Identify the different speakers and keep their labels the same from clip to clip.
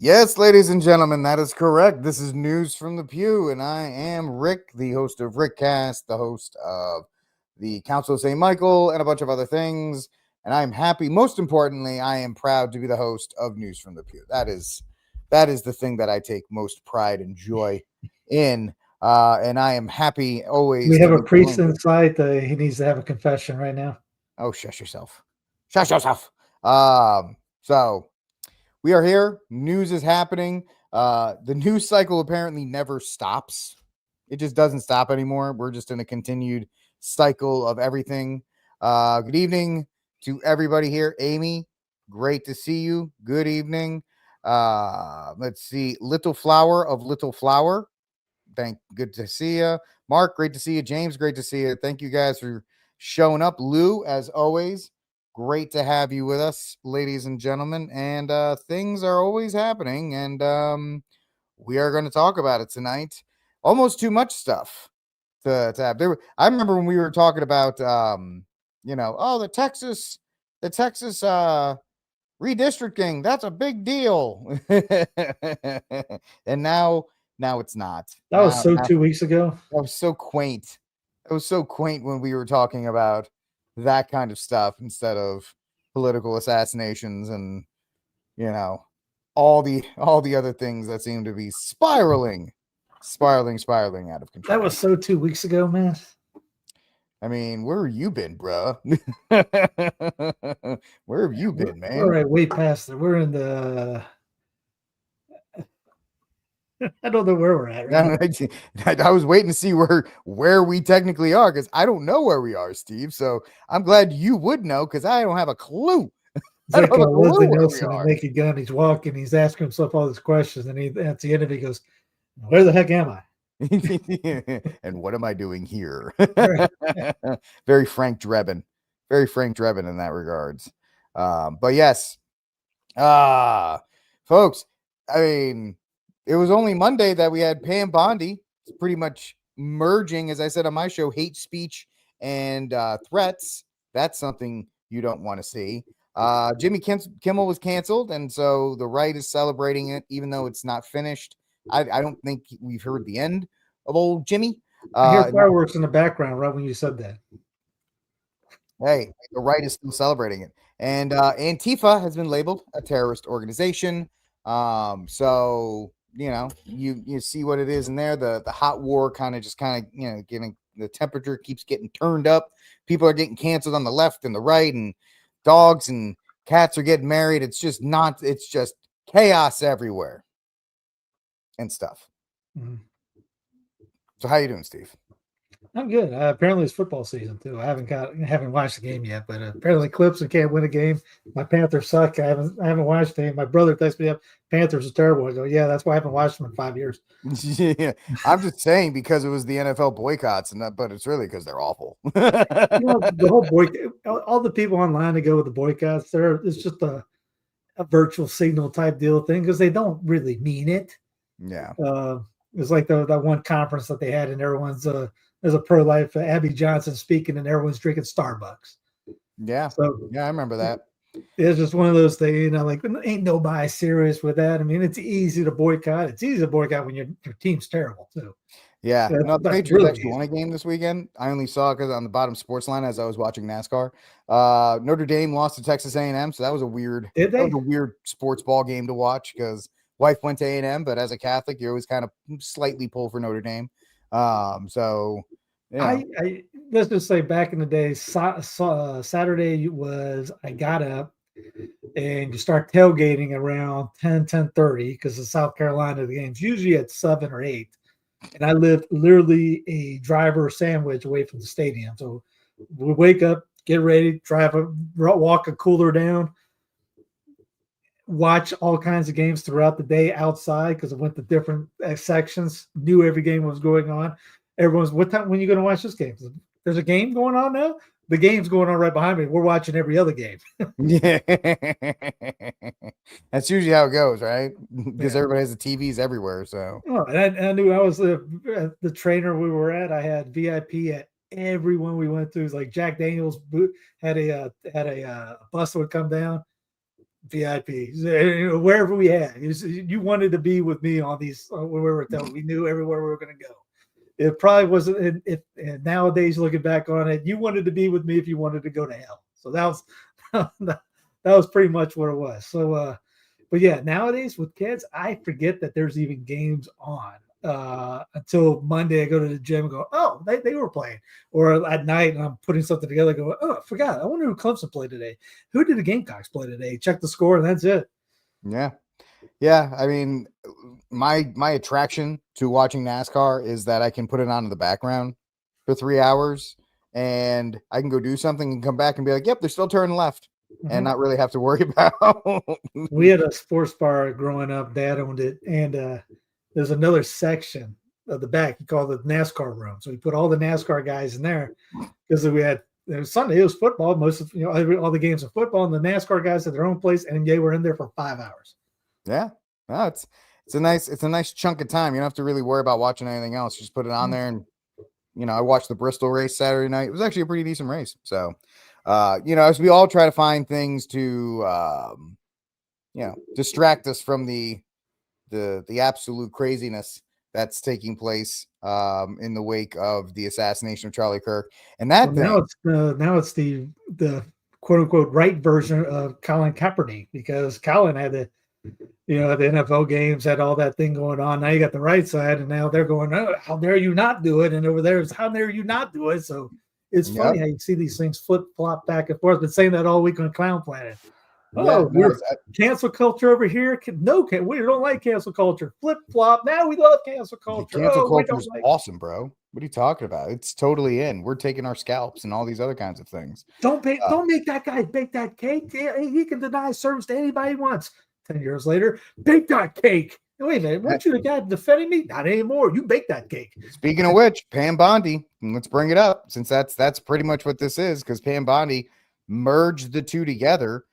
Speaker 1: Yes, ladies and gentlemen, that is correct. This is News from the Pew, and I am Rick, the host of Rickcast, the host of the Council of St. Michael, and a bunch of other things. And I am happy. Most importantly, I am proud to be the host of News from the Pew. That is the thing that I take most pride and joy in. And I am happy always.
Speaker 2: We have a priest inside. He needs to have a confession right now.
Speaker 1: Oh, shush yourself. Shush yourself. So we are here. News is happening. The news cycle apparently never stops. It just doesn't stop anymore. We're just in a continued cycle of everything. Good evening to everybody here. Amy, great to see you. Good evening. Let's see. Little Flower of Little Flower. Good to see you. Mark, great to see you. James, great to see you. Thank you guys for showing up. Lou, as always, great to have you with us, ladies and gentlemen. And things are always happening, and we are going to talk about it tonight. Almost too much stuff to have. I remember when we were talking about, the Texas redistricting. That's a big deal, and now it's not.
Speaker 2: That was 2 weeks ago.
Speaker 1: That was so quaint. It was so quaint when we were talking about that kind of stuff instead of political assassinations and all the other things that seem to be spiraling out of control.
Speaker 2: That was 2 weeks ago, man.
Speaker 1: I mean, where have you been, bro? Where have you been, man?
Speaker 2: All right, way past it. We're in the I don't know where we're at. Right?
Speaker 1: I was waiting to see where we technically are, because I don't know where we are, Steve. So I'm glad you would know, because I don't have a clue.
Speaker 2: It's like Leslie Nielsen and Naked Gun. He's walking, he's asking himself all these questions, and at the end of it, he goes, "Where the heck am I?
Speaker 1: And what am I doing here?" Very Frank Drebin in that regards. But yes, folks, I mean, it was only Monday that we had Pam Bondi. It's pretty much merging, as I said on my show, hate speech and threats. That's something you don't want to see. Jimmy Kimmel was canceled, and so the right is celebrating it, even though it's not finished. I don't think we've heard the end of old Jimmy.
Speaker 2: I hear fireworks in the background right when you said that.
Speaker 1: Hey, the right is still celebrating it. And Antifa has been labeled a terrorist organization. So you see what it is in there. The hot war getting the temperature keeps getting turned up. People are getting canceled on the left and the right, and dogs and cats are getting married. It's just chaos everywhere and stuff. Mm-hmm. So how you doing, Steve?
Speaker 2: I'm good. Apparently it's football season too. I haven't watched the game yet, but apparently Clemson can't win a game. My Panthers suck. I haven't watched the game. My brother texted me up, Panthers are terrible. I go, yeah, that's why I haven't watched them in 5 years.
Speaker 1: Yeah, I'm just saying because it was the NFL boycotts, but it's really because they're awful.
Speaker 2: The whole boycott, all the people online that go with the boycotts, it's just a virtual signal type deal thing, because they don't really mean it.
Speaker 1: Yeah.
Speaker 2: It's like that one conference that they had, and everyone's there's a pro-life Abby Johnson speaking, and everyone's drinking Starbucks.
Speaker 1: Yeah. So yeah, I remember that.
Speaker 2: It's just one of those things, like ain't nobody serious with that. I mean, it's easy to boycott. It's easy to boycott when your team's terrible too.
Speaker 1: Yeah. No, the Patriots actually won a game this weekend. I only saw it because on the bottom sports line as I was watching NASCAR. Notre Dame lost to Texas A&M, so that was a weird sports ball game to watch, because wife went to A&M, but as a Catholic, you always kind of slightly pull for Notre Dame. So yeah.
Speaker 2: I let's just say back in the day, Saturday I got up and you start tailgating around 10:30 because of South Carolina. The game's usually at 7 or 8, and I lived literally a driver sandwich away from the stadium. So we wake up, get ready, walk a cooler down, watch all kinds of games throughout the day outside, because I went to different sections, knew every game was going on. Everyone's, what time, when are you going to watch this game? There's a game going on now? The game's going on right behind me. We're watching every other game.
Speaker 1: Yeah. That's usually how it goes, right? Because everybody has the TVs everywhere. So
Speaker 2: and I knew I was the trainer we were at. I had VIP at everyone we went to. It was like Jack Daniels had a bus that would come down. VIP, wherever we had. You wanted to be with me on these, where we were telling. We knew everywhere we were going to go. It probably wasn't. And nowadays, looking back on it, you wanted to be with me if you wanted to go to hell. So that was that was pretty much what it was. So, but yeah, nowadays with kids, I forget that there's even games on until Monday. I go to the gym and go, oh, they were playing. Or at night, and I'm putting something together. I go, oh, I forgot. I wonder who Clemson played today. Who did the Gamecocks play today? Check the score, and that's it.
Speaker 1: Yeah. Yeah, I mean, my attraction to watching NASCAR is that I can put it on in the background for 3 hours, and I can go do something and come back and be like, "Yep, they're still turning left," and not really have to worry about.
Speaker 2: We had a sports bar growing up. Dad owned it, and there's another section of the back he called the NASCAR room. So we put all the NASCAR guys in there because we had. It was Sunday. It was football. Most of all the games of football, and the NASCAR guys had their own place, and they were in there for 5 hours.
Speaker 1: Yeah, no, it's a nice chunk of time. You don't have to really worry about watching anything else. You just put it on there, and I watched the Bristol race Saturday night. It was actually a pretty decent race. So, as we all try to find things to, distract us from the absolute craziness that's taking place in the wake of the assassination of Charlie Kirk, and that
Speaker 2: now it's the quote unquote right version of Colin Kaepernick, because Colin had the the NFL games had all that thing going on. Now you got the right side, and now they're going, oh, how dare you not do it? And over there is how dare you not do it? So it's funny how you see these things flip flop back and forth. Been saying that all week on Clown Planet. We're cancel culture over here. No, we don't like cancel culture. Flip flop. Now we love cancel culture.
Speaker 1: Cancel culture is awesome, bro. What are you talking about? It's totally in. We're taking our scalps and all these other kinds of things.
Speaker 2: Don't make that guy bake that cake. He can deny service to anybody he wants. 10 years later, bake that cake. Wait a minute, weren't you the guy defending me? Not anymore. You bake that cake.
Speaker 1: Speaking of which, Pam Bondi, let's bring it up, since that's pretty much what this is, because Pam Bondi merged the two together,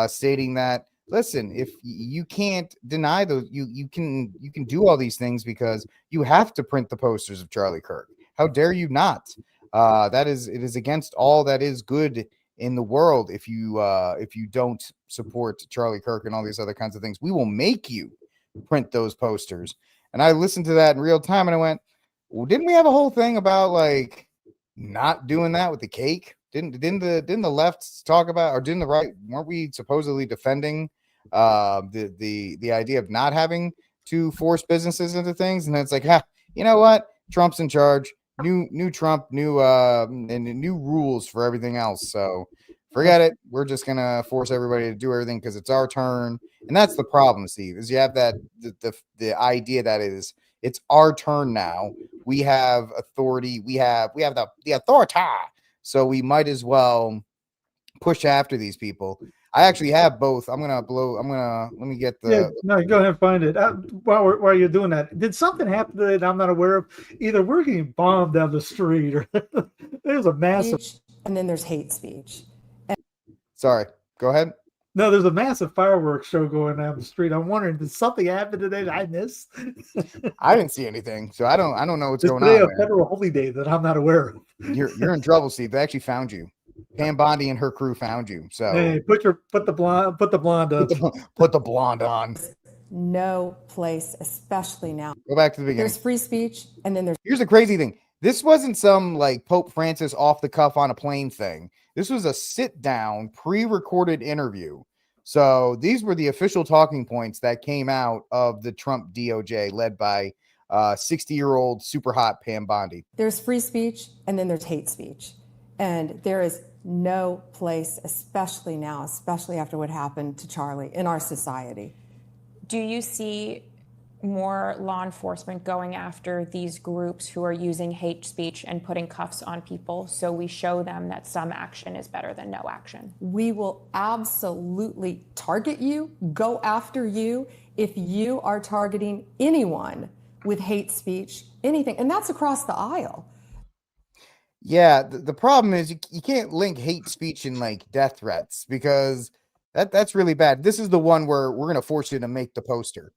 Speaker 1: stating that, listen, if you can't deny those, you can do all these things because you have to print the posters of Charlie Kirk. How dare you not? It is against all that is good in the world if you don't support Charlie Kirk and all these other kinds of things. We will make you print those posters. And I listened to that in real time, and I went, well, didn't we have a whole thing about like not doing that with the cake? Didn't the left talk about, or didn't the right, weren't we supposedly defending the idea of not having to force businesses into things? And then it's like, you know what? Trump's in charge. New Trump, new rules for everything else. So forget it. We're just gonna force everybody to do everything because it's our turn. And that's the problem, Steve, is you have that the idea that it's our turn now. We have authority. We have the authority. So we might as well push after these people. I actually have both. Let me get the.
Speaker 2: Yeah, no, go ahead and find it. While you're doing that, did something happen that I'm not aware of? Either we're getting bombed down the street, or there's a massive.
Speaker 3: And then there's hate speech.
Speaker 1: Sorry, go ahead.
Speaker 2: No, there's a massive fireworks show going down the street. I'm wondering, did something happen today that I missed?
Speaker 1: I didn't see anything, so I don't know what's going on.
Speaker 2: Today a federal holy day that I'm not aware of.
Speaker 1: You're in trouble, Steve. They actually found you. Pam Bondi and her crew found you. So
Speaker 2: hey, put the blonde on.
Speaker 1: Put the blonde on.
Speaker 3: No place, especially now.
Speaker 1: Go back to the beginning.
Speaker 3: There's free speech, and then there's.
Speaker 1: Here's the crazy thing. This wasn't some like Pope Francis off the cuff on a plane thing. This was a sit down, pre-recorded interview. So these were the official talking points that came out of the Trump DOJ, led by 60-year-old super hot Pam Bondi.
Speaker 3: There's free speech, and then there's hate speech. And there is no place, especially now, especially after what happened to Charlie, in our society.
Speaker 4: Do you see more law enforcement going after these groups who are using hate speech and putting cuffs on people, so we show them that some action is better than no action?
Speaker 3: We will absolutely target you, go after you, if you are targeting anyone with hate speech, anything. And that's across the aisle.
Speaker 1: Yeah, the problem is you can't link hate speech and like death threats, because that's really bad. This is the one where we're going to force you to make the poster.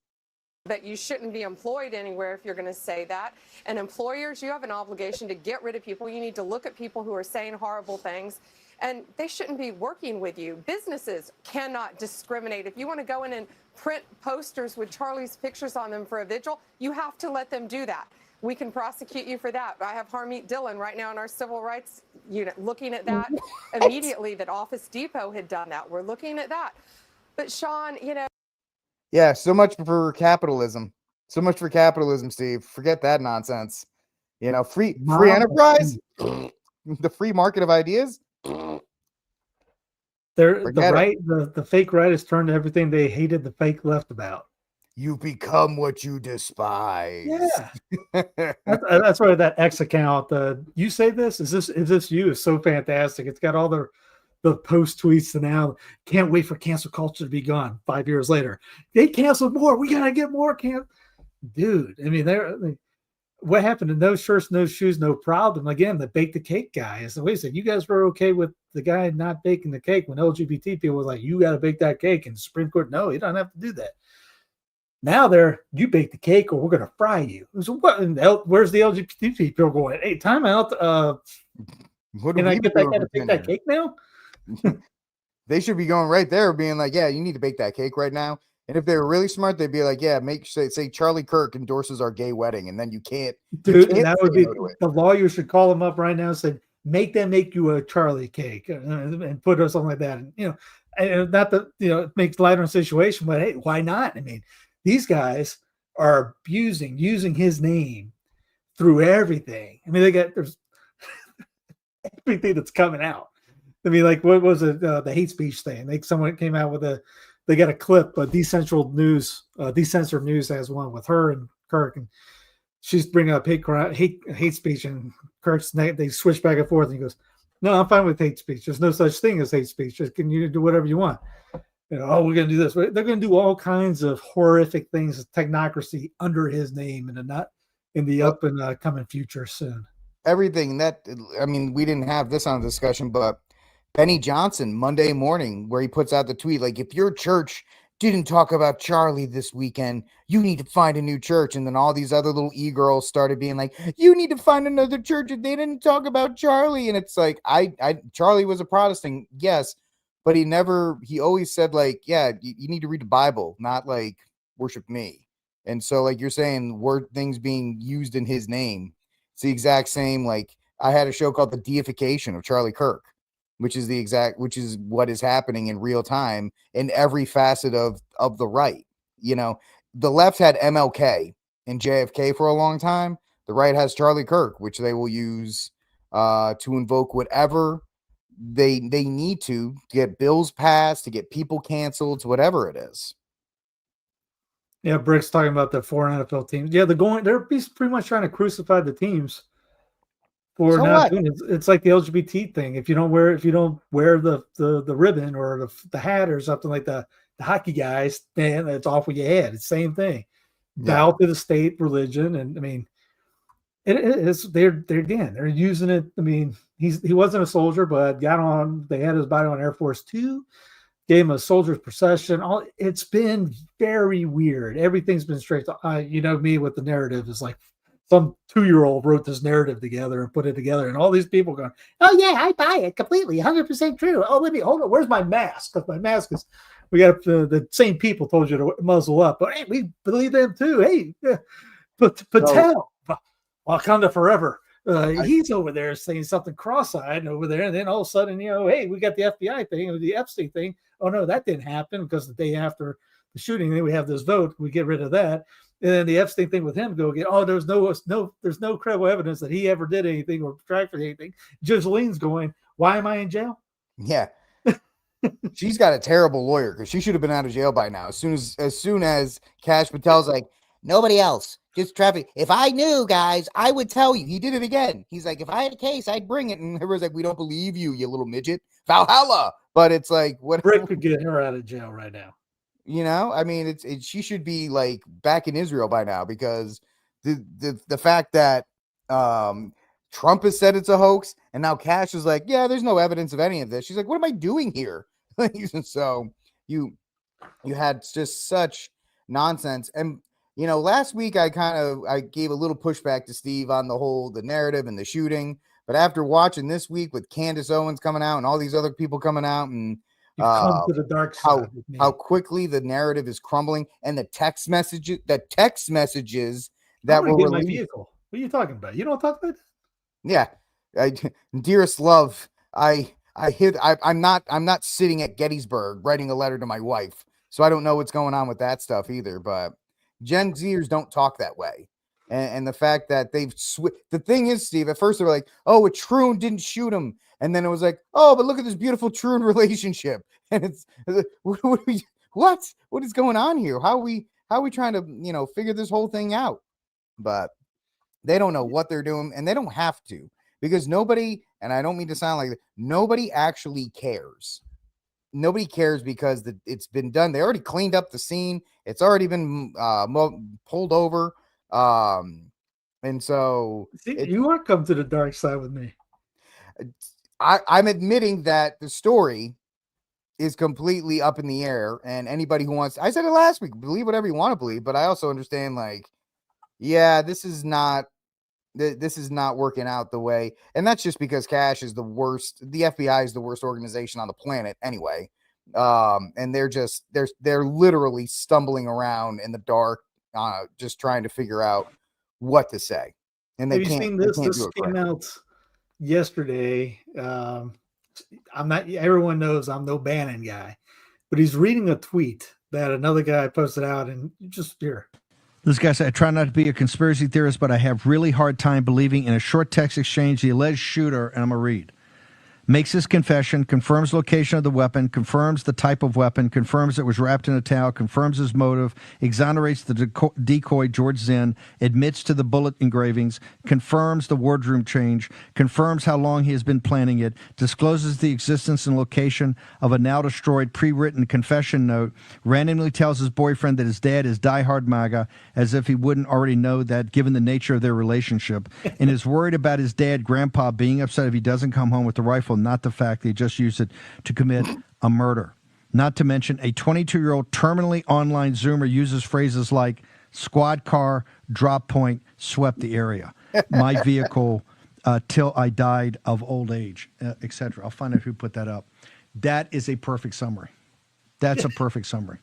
Speaker 5: That you shouldn't be employed anywhere if you're going to say that. And employers, you have an obligation to get rid of people. You need to look at people who are saying horrible things and they shouldn't be working with you. Businesses cannot discriminate. If you want to go in and print posters with Charlie's pictures on them for a vigil, you have to let them do that. We can prosecute you for that. I have Harmeet Dillon right now in our civil rights unit looking at that immediately, that Office Depot had done that. We're looking at that. But Sean,
Speaker 1: Yeah, so much for capitalism. So much for capitalism, Steve. Forget that nonsense. Free enterprise, the free market of ideas.
Speaker 2: The fake right has turned to everything they hated the fake left about.
Speaker 1: You become what you despise.
Speaker 2: Yeah, that's why that X account. You say this? Is this you? Is so fantastic. It's got all the post tweets and now can't wait for cancel culture to be gone. 5 years later, they canceled more. We gotta get more dude. I mean, what happened to no shirts, no shoes, no problem? Again, the bake the cake guy. So wait a second, you guys were okay with the guy not baking the cake when LGBT people were like, you got to bake that cake, and the Supreme Court, no, you don't have to do that. Now you bake the cake or we're going to fry you. So what? Where's the LGBT people going? Hey, time out. Can I get that guy to bake that cake now?
Speaker 1: They should be going right there, being like, yeah, you need to bake that cake right now. And if they were really smart, they'd be like, yeah, say Charlie Kirk endorses our gay wedding, and then you can't.
Speaker 2: Dude, that would be the lawyer should call them up right now and say, make them make you a Charlie cake and put or something like that. And, and not that, it makes lighter on the situation, but hey, why not? I mean, these guys are using his name through everything. I mean, there's everything that's coming out. I mean, like, what was it? The hate speech thing. Like, someone came out with they got a clip, Decentralized News, Decensored News has one with her and Kirk, and she's bringing up hate speech, and Kirk's, they switch back and forth, and he goes, no, I'm fine with hate speech. There's no such thing as hate speech. Just can you do whatever you want? We're going to do this. They're going to do all kinds of horrific things, technocracy under his name, and not in the up and coming future soon.
Speaker 1: Everything we didn't have this on discussion, but Benny Johnson, Monday morning, where he puts out the tweet, like, if your church didn't talk about Charlie this weekend, you need to find a new church. And then all these other little e-girls started being like, you need to find another church if they didn't talk about Charlie. And it's like, Charlie was a Protestant, yes, but he always said, like, yeah, you need to read the Bible, not like worship me. And so, like you're saying, things being used in his name, it's the exact same. Like, I had a show called The Deification of Charlie Kirk, which is what is happening in real time in every facet of the right. The left had MLK and JFK for a long time. The right has Charlie Kirk, which they will use to invoke whatever they need to get bills passed, to get people canceled, whatever it is.
Speaker 2: Yeah, Brick's talking about the 4 NFL teams. Yeah, they're pretty much trying to crucify the teams for not doing it. It's like the LGBT thing. If you don't wear the ribbon or the hat or something like the hockey guys, then it's off with your head. It's the same thing. Bow to the state religion, and I mean, they're using it. I mean, he wasn't a soldier, but they had his body on Air Force 2, gave him a soldier's procession. It's been very weird. Everything's been straight. Me with the narrative is like some 2-year-old wrote this narrative together and put it together, and all these people going, oh yeah, I buy it completely, 100% true. Oh, let me hold on. Where's my mask? Because my mask is. We got the same people told you to muzzle up, but hey, we believe them too. Hey, Patel, Wakanda forever. He's over there saying something cross-eyed over there, and then all of a sudden, hey, we got the FBI thing or the Epstein thing. Oh no, that didn't happen because the day after the shooting, then we have this vote. We get rid of that, and then the Epstein thing with him go again. Oh, there's no credible evidence that he ever did anything or trafficked anything. Gisellene's going, why am I in jail?
Speaker 1: Yeah. She's got a terrible lawyer because she should have been out of jail by now. As soon as Kash Patel's like, nobody else, just traffic. If I knew, guys, I would tell you. He did it again. He's like, if I had a case, I'd bring it. And everyone's like, we don't believe you, you little midget. Valhalla. But it's like, what?
Speaker 2: Brick could get her out of jail right now.
Speaker 1: I mean, she should be like back in Israel by now, because the fact that Trump has said it's a hoax, and now Kash is like, yeah, there's no evidence of any of this. She's like, what am I doing here? So you had just such nonsense. And last week I gave a little pushback to Steve on the narrative and the shooting, But after watching this week with Candace Owens coming out and all these other people coming out, and
Speaker 2: You've come to the dark side with me.
Speaker 1: how quickly the narrative is crumbling, and the text messages that were
Speaker 2: released.
Speaker 1: released.
Speaker 2: My vehicle. What are you talking about? You don't talk about
Speaker 1: Yeah, dearest love, I'm not sitting at Gettysburg writing a letter to my wife, so I don't know what's going on with that stuff either. But Gen Zers don't talk that way, and the fact that they've the thing is, Steve, at first they were like, "Oh, a Troon didn't shoot him," and then it was like, "Oh, but look at this beautiful Troon relationship," and it's what is going on here? How are we trying to figure this whole thing out? But they don't know what they're doing, and they don't have to, because nobody, and I don't mean to sound like that, nobody actually cares. Nobody cares because it's been done. They already cleaned up the scene. It's already been pulled over. And so
Speaker 2: you are come to the dark side with me.
Speaker 1: I'm admitting that the story is completely up in the air, and anybody who wants, I said it last week, believe whatever you want to believe, but I also understand, like, yeah, this is not working out the way. And that's just because Cash is the worst. The FBI is the worst organization on the planet anyway. And they're literally stumbling around in the dark, just trying to figure out what to say. And they can't. This
Speaker 2: came out yesterday. Everyone knows I'm no Bannon guy, but he's reading a tweet that another guy posted out, and just here.
Speaker 6: This guy said, I try not to be a conspiracy theorist, but I have really hard time believing in a short text exchange the alleged shooter, and I'm going to read, makes his confession, confirms location of the weapon, confirms the type of weapon, confirms it was wrapped in a towel, confirms his motive, exonerates the decoy George Zinn, admits to the bullet engravings, confirms the wardroom change, confirms how long he has been planning it, discloses the existence and location of a now destroyed pre-written confession note, randomly tells his boyfriend that his dad is diehard MAGA, as if he wouldn't already know that given the nature of their relationship, and is worried about his dad, grandpa, being upset if he doesn't come home with the rifle, not the fact that he just used it to commit a murder. Not to mention a 22-year-old terminally online Zoomer uses phrases like squad car, drop point, swept the area, my vehicle till I died of old age, etc. I'll find out who put that up. That is a perfect summary. That's a perfect summary.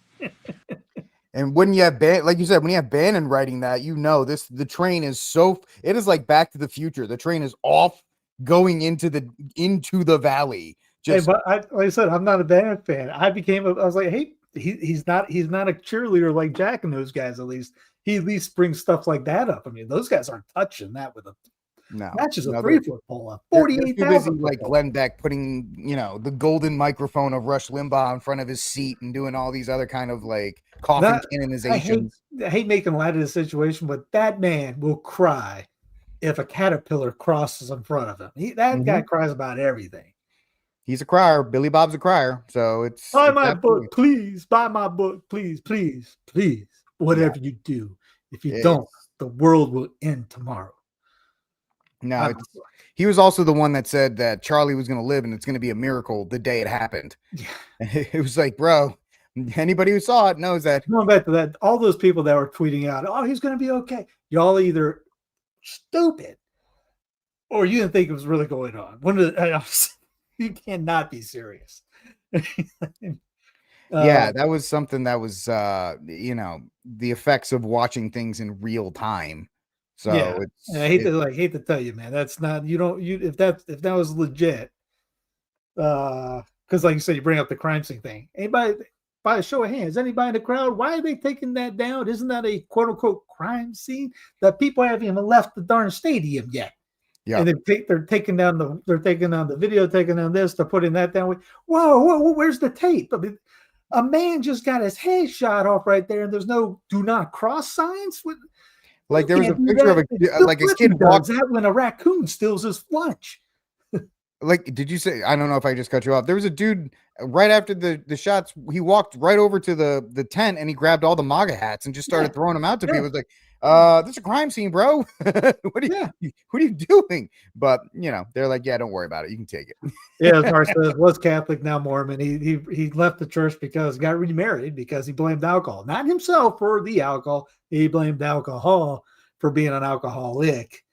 Speaker 1: And when you have like you said, when you have Bannon writing that, the train is it is like Back to the Future. The train is off, going into the valley.
Speaker 2: But like I said, I'm not a Bannon fan. I was like, hey, he's not a cheerleader like Jack and those guys. At least he brings stuff like that up. I mean, those guys aren't touching that with a matches a 3-foot pull up. 48,000.
Speaker 1: Like Glenn Beck putting the golden microphone of Rush Limbaugh in front of his seat and doing all these other kind of like coffin canonizations.
Speaker 2: I hate making light of the situation, but that man will cry if a caterpillar crosses in front of him. That guy cries about everything.
Speaker 1: He's a crier. Billy Bob's a crier. So it's
Speaker 2: buy my book, please. Buy my book, please, please, please. Whatever you do, if you don't, the world will end tomorrow.
Speaker 1: No, he was also the one that said that Charlie was going to live and it's going to be a miracle the day it happened. Yeah. It was like, bro, anybody who saw it knows that.
Speaker 2: Going back to that, all those people that were tweeting out, oh, he's going to be okay. Y'all either stupid or you didn't think it was really going on. You cannot be serious.
Speaker 1: Yeah, that was something that was the effects of watching things in real time. So
Speaker 2: yeah. I hate to tell you, man, that's not, if that was legit, because like you said, you bring up the crime scene thing. Anybody, by a show of hands, anybody in the crowd, why are they taking that down? Isn't that a quote unquote crime scene that people haven't even left the darn stadium yet? Yeah, and they're taking down the video, taking down this, they're putting that down. Whoa, where's the tape? I mean, a man just got his head shot off right there, and there's no "do not cross" signs.
Speaker 1: Like there was a picture of a kid
Speaker 2: walks out when a raccoon steals his lunch.
Speaker 1: Like, did you say? I don't know if I just cut you off. There was a dude right after the shots. He walked right over to the tent and he grabbed all the MAGA hats and just started throwing them out to people. It was like, this is a crime scene, bro. What are you doing? But they're like, yeah, don't worry about it. You can take it.
Speaker 2: Yeah, as Mark says, was Catholic, now Mormon. He left the church because he got remarried because he blamed alcohol, not himself for the alcohol. He blamed alcohol for being an alcoholic.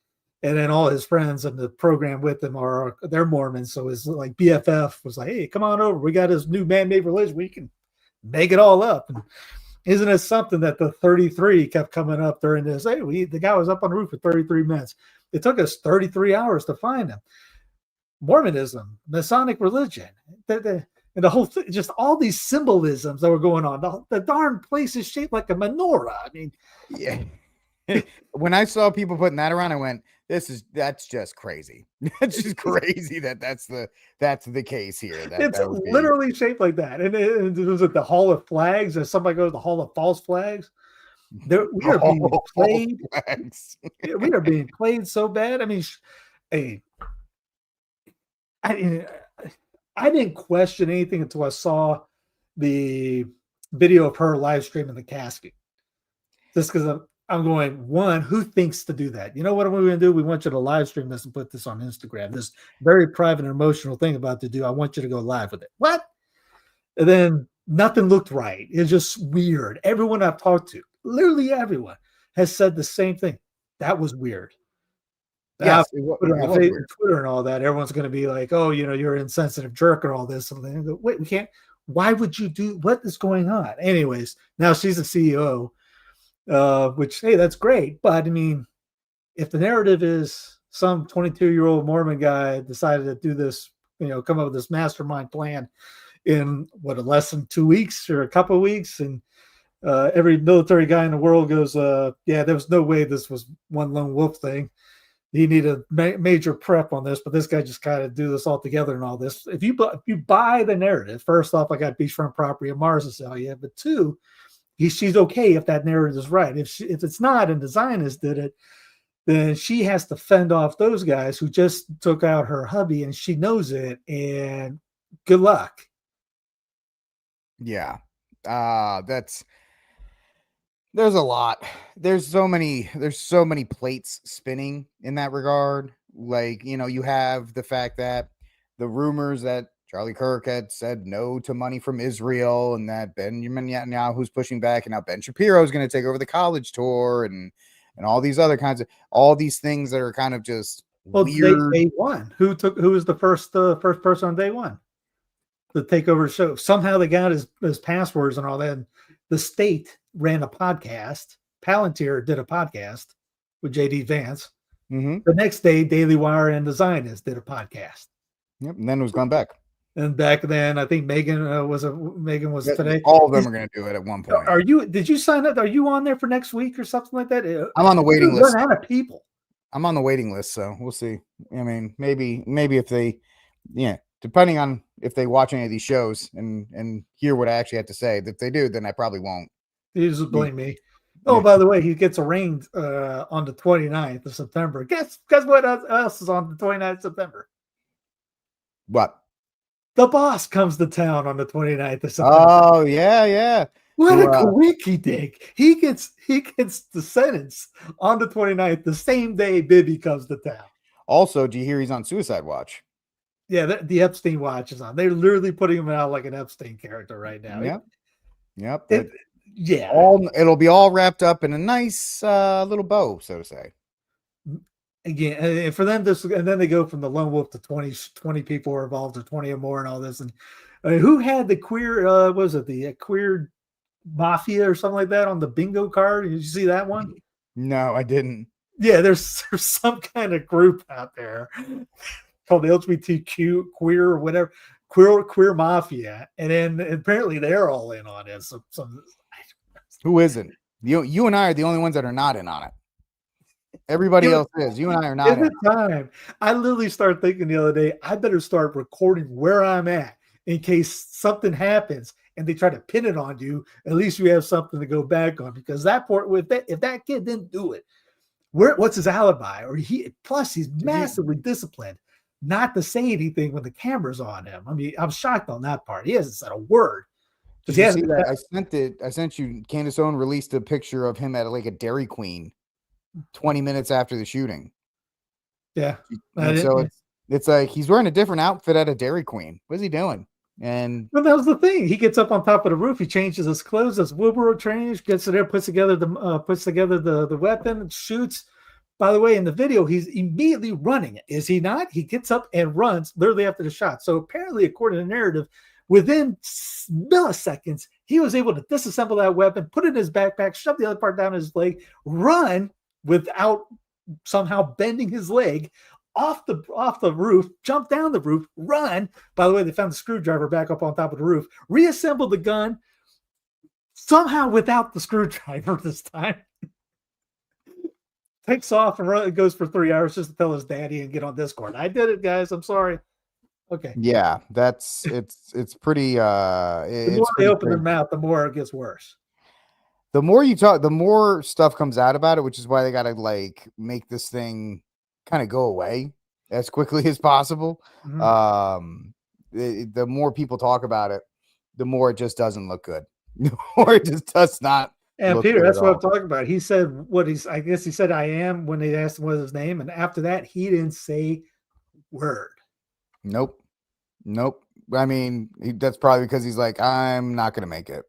Speaker 2: And then all his friends in the program with him they're Mormons. So his like BFF was like, hey, come on over. We got this new man-made religion. We can make it all up. And isn't it something that the 33 kept coming up during this? Hey, the guy was up on the roof for 33 minutes. It took us 33 hours to find him. Mormonism, Masonic religion, and the whole thing, just all these symbolisms that were going on. The darn place is shaped like a menorah. I mean,
Speaker 1: yeah. When I saw people putting that around, I went, that's just crazy. That's just crazy that's the case here.
Speaker 2: It's literally shaped like that. And it was at the Hall of Flags, as somebody goes, the Hall of False Flags. We are being played. We are being played so bad. I mean, I didn't question anything until I saw the video of her live streaming the casket. Just because I'm going, one, who thinks to do that? You know what we're going to do? We want you to live stream this and put this on Instagram. This very private and emotional thing about to do. I want you to go live with it. What? And then nothing looked right. It's just weird. Everyone I've talked to, literally everyone, has said the same thing. That was weird.
Speaker 1: Yes,
Speaker 2: Twitter and all that, everyone's going to be like, oh, you're an insensitive jerk and all this. And then go, wait, we can't. Why would you do? What is going on? Anyways, now she's a CEO, which, hey, that's great. But I mean, if the narrative is some 22-year-old Mormon guy decided to do this, come up with this mastermind plan in less than 2 weeks or a couple of weeks, and every military guy in the world goes, yeah, there was no way this was one lone wolf thing. He needed major prep on this, but this guy just kind of do this all together and all this. If you buy the narrative, first off, I got beachfront property in Mars to sell you, but two, she's okay if that narrative is right. If it's not, and the Zionists did it, then she has to fend off those guys who just took out her hubby, and she knows it. And good luck.
Speaker 1: Yeah, there's a lot. There's so many plates spinning in that regard. Like, you have the fact that the rumors that Charlie Kirk had said no to money from Israel, and that Benjamin Netanyahu's pushing back, and now Ben Shapiro is going to take over the college tour, and all these other kinds of all these things that are kind of just weird.
Speaker 2: Day one. Who was the first person on day one to take over the show? Somehow they got his passwords and all that. The state ran a podcast. Palantir did a podcast with JD Vance.
Speaker 1: Mm-hmm.
Speaker 2: The next day, Daily Wire and the Zionists did a podcast.
Speaker 1: Yep, and then it was gone back.
Speaker 2: And back then, I think Megan was today.
Speaker 1: All of them are going to do it at one point.
Speaker 2: Did you sign up? Are you on there for next week or something like that?
Speaker 1: I'm on the waiting list.
Speaker 2: Run out of people.
Speaker 1: I'm on the waiting list, so we'll see. I mean, maybe if they, depending on if they watch any of these shows and hear what I actually have to say. If they do, then I probably won't.
Speaker 2: You just blame me. Oh, by the way, he gets arraigned on the 29th of September. Guess what else is on the 29th of September?
Speaker 1: What?
Speaker 2: The boss comes to town on the 29th of September.
Speaker 1: Oh, yeah.
Speaker 2: What a quickie dink. He gets the sentence on the 29th, the same day Bibby comes to town.
Speaker 1: Also, do you hear he's on suicide watch?
Speaker 2: Yeah, the Epstein watch is on. They're literally putting him out like an Epstein character right now.
Speaker 1: Yep. It'll be all wrapped up in a nice little bow, so to say.
Speaker 2: Again, and for them, and then they go from the lone wolf to 20 people are involved, or 20 or more, and all this. And who had the queer? The queer mafia or something like that on the bingo card? Did you see that one?
Speaker 1: No, I didn't.
Speaker 2: Yeah, there's some kind of group out there called the LGBTQ queer or whatever, queer mafia, and then apparently they're all in on it. So
Speaker 1: who isn't? You and I are the only ones that are not in on it. Everybody else is. You and I are not.
Speaker 2: Every time I literally started thinking the other day, I better start recording where I'm at in case something happens and they try to pin it on you. At least you have something to go back on, because if that kid didn't do it, what's his alibi? Or plus he's massively disciplined not to say anything when the camera's on him. I mean, I'm shocked on that part. He hasn't said a word.
Speaker 1: Did you see that? I sent you. Candace Owen released a picture of him at like a Dairy Queen 20 minutes after the shooting.
Speaker 2: Yeah.
Speaker 1: So it's like he's wearing a different outfit at a Dairy Queen. What is he doing? And
Speaker 2: that was the thing. He gets up on top of the roof. He changes his clothes. Does wheelbarrow training. Gets in there, puts together the weapon, shoots. By the way, in the video, he's immediately running. Is he not? He gets up and runs literally after the shot. So apparently, according to the narrative, within milliseconds, he was able to disassemble that weapon, put it in his backpack, shove the other part down his leg, run without somehow bending his leg off the roof, jump down the roof, run. By the way, they found the screwdriver back up on top of the roof, reassembled the gun, somehow without the screwdriver this time. Takes off and goes for 3 hours just to tell his daddy and get on Discord. I did it, guys. I'm sorry. Okay.
Speaker 1: Yeah, it's pretty
Speaker 2: The more they open their mouth, the more it gets worse.
Speaker 1: The more you talk, the more stuff comes out about it, which is why they got to like make this thing kind of go away as quickly as possible. The more people talk about it, the more it just doesn't look good. Or it just does not.
Speaker 2: And Peter, that's what I'm talking about. He said I guess he said I am when they asked him what his name. And after that, he didn't say word.
Speaker 1: Nope. I mean, that's probably because he's like, I'm not going to make it.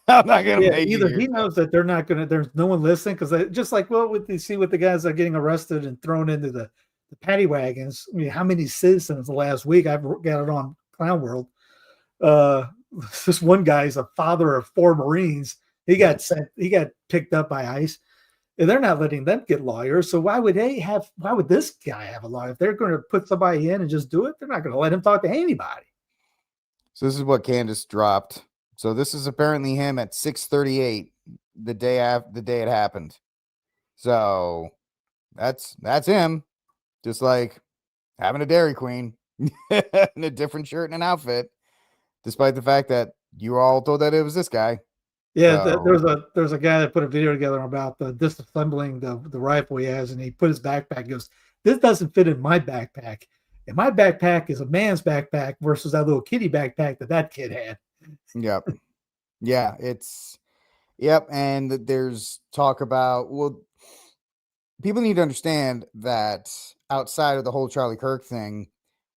Speaker 1: I'm not going to make it.
Speaker 2: Either he knows that they're not going to, there's no one listening. Cause just like, well, with you see with the guys that are getting arrested and thrown into the paddy wagons. I mean, how many citizens the last week I've got it on Clown World. This one guy is a father of 4 Marines. He got picked up by ICE, and they're not letting them get lawyers. So why would this guy have a lawyer? If they're going to put somebody in and just do it, they're not going to let him talk to anybody.
Speaker 1: So this is what Candace dropped. So this is apparently him at 6:38 the day it happened. So that's him, just like having a Dairy Queen in a different shirt and an outfit, despite the fact that you all thought that it was this guy.
Speaker 2: Yeah, there's a guy that put a video together about the disassembling the rifle he has, and he put his backpack. He goes, "This doesn't fit in my backpack, and my backpack is a man's backpack versus that little kitty backpack that kid had."
Speaker 1: Yep. Yeah, yep. And there's talk about, well, people need to understand that outside of the whole Charlie Kirk thing,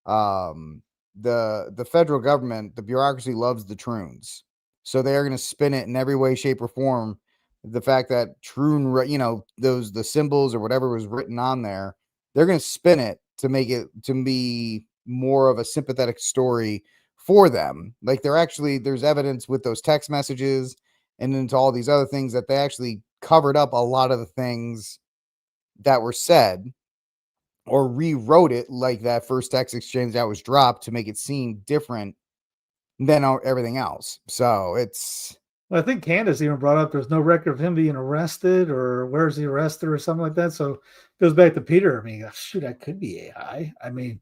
Speaker 1: the federal government, the bureaucracy loves the troons. So they're going to spin it in every way, shape, or form. The fact that troon, the symbols or whatever was written on there, they're going to spin it to make it to be more of a sympathetic story for them. Like there's evidence with those text messages and into all these other things that they actually covered up a lot of the things that were said or rewrote it, like that first text exchange that was dropped, to make it seem different than everything else. So
Speaker 2: I think Candace even brought up there's no record of him being arrested or where's he arrested or something like that. So it goes back to Peter. I mean, shoot, that could be AI. I mean,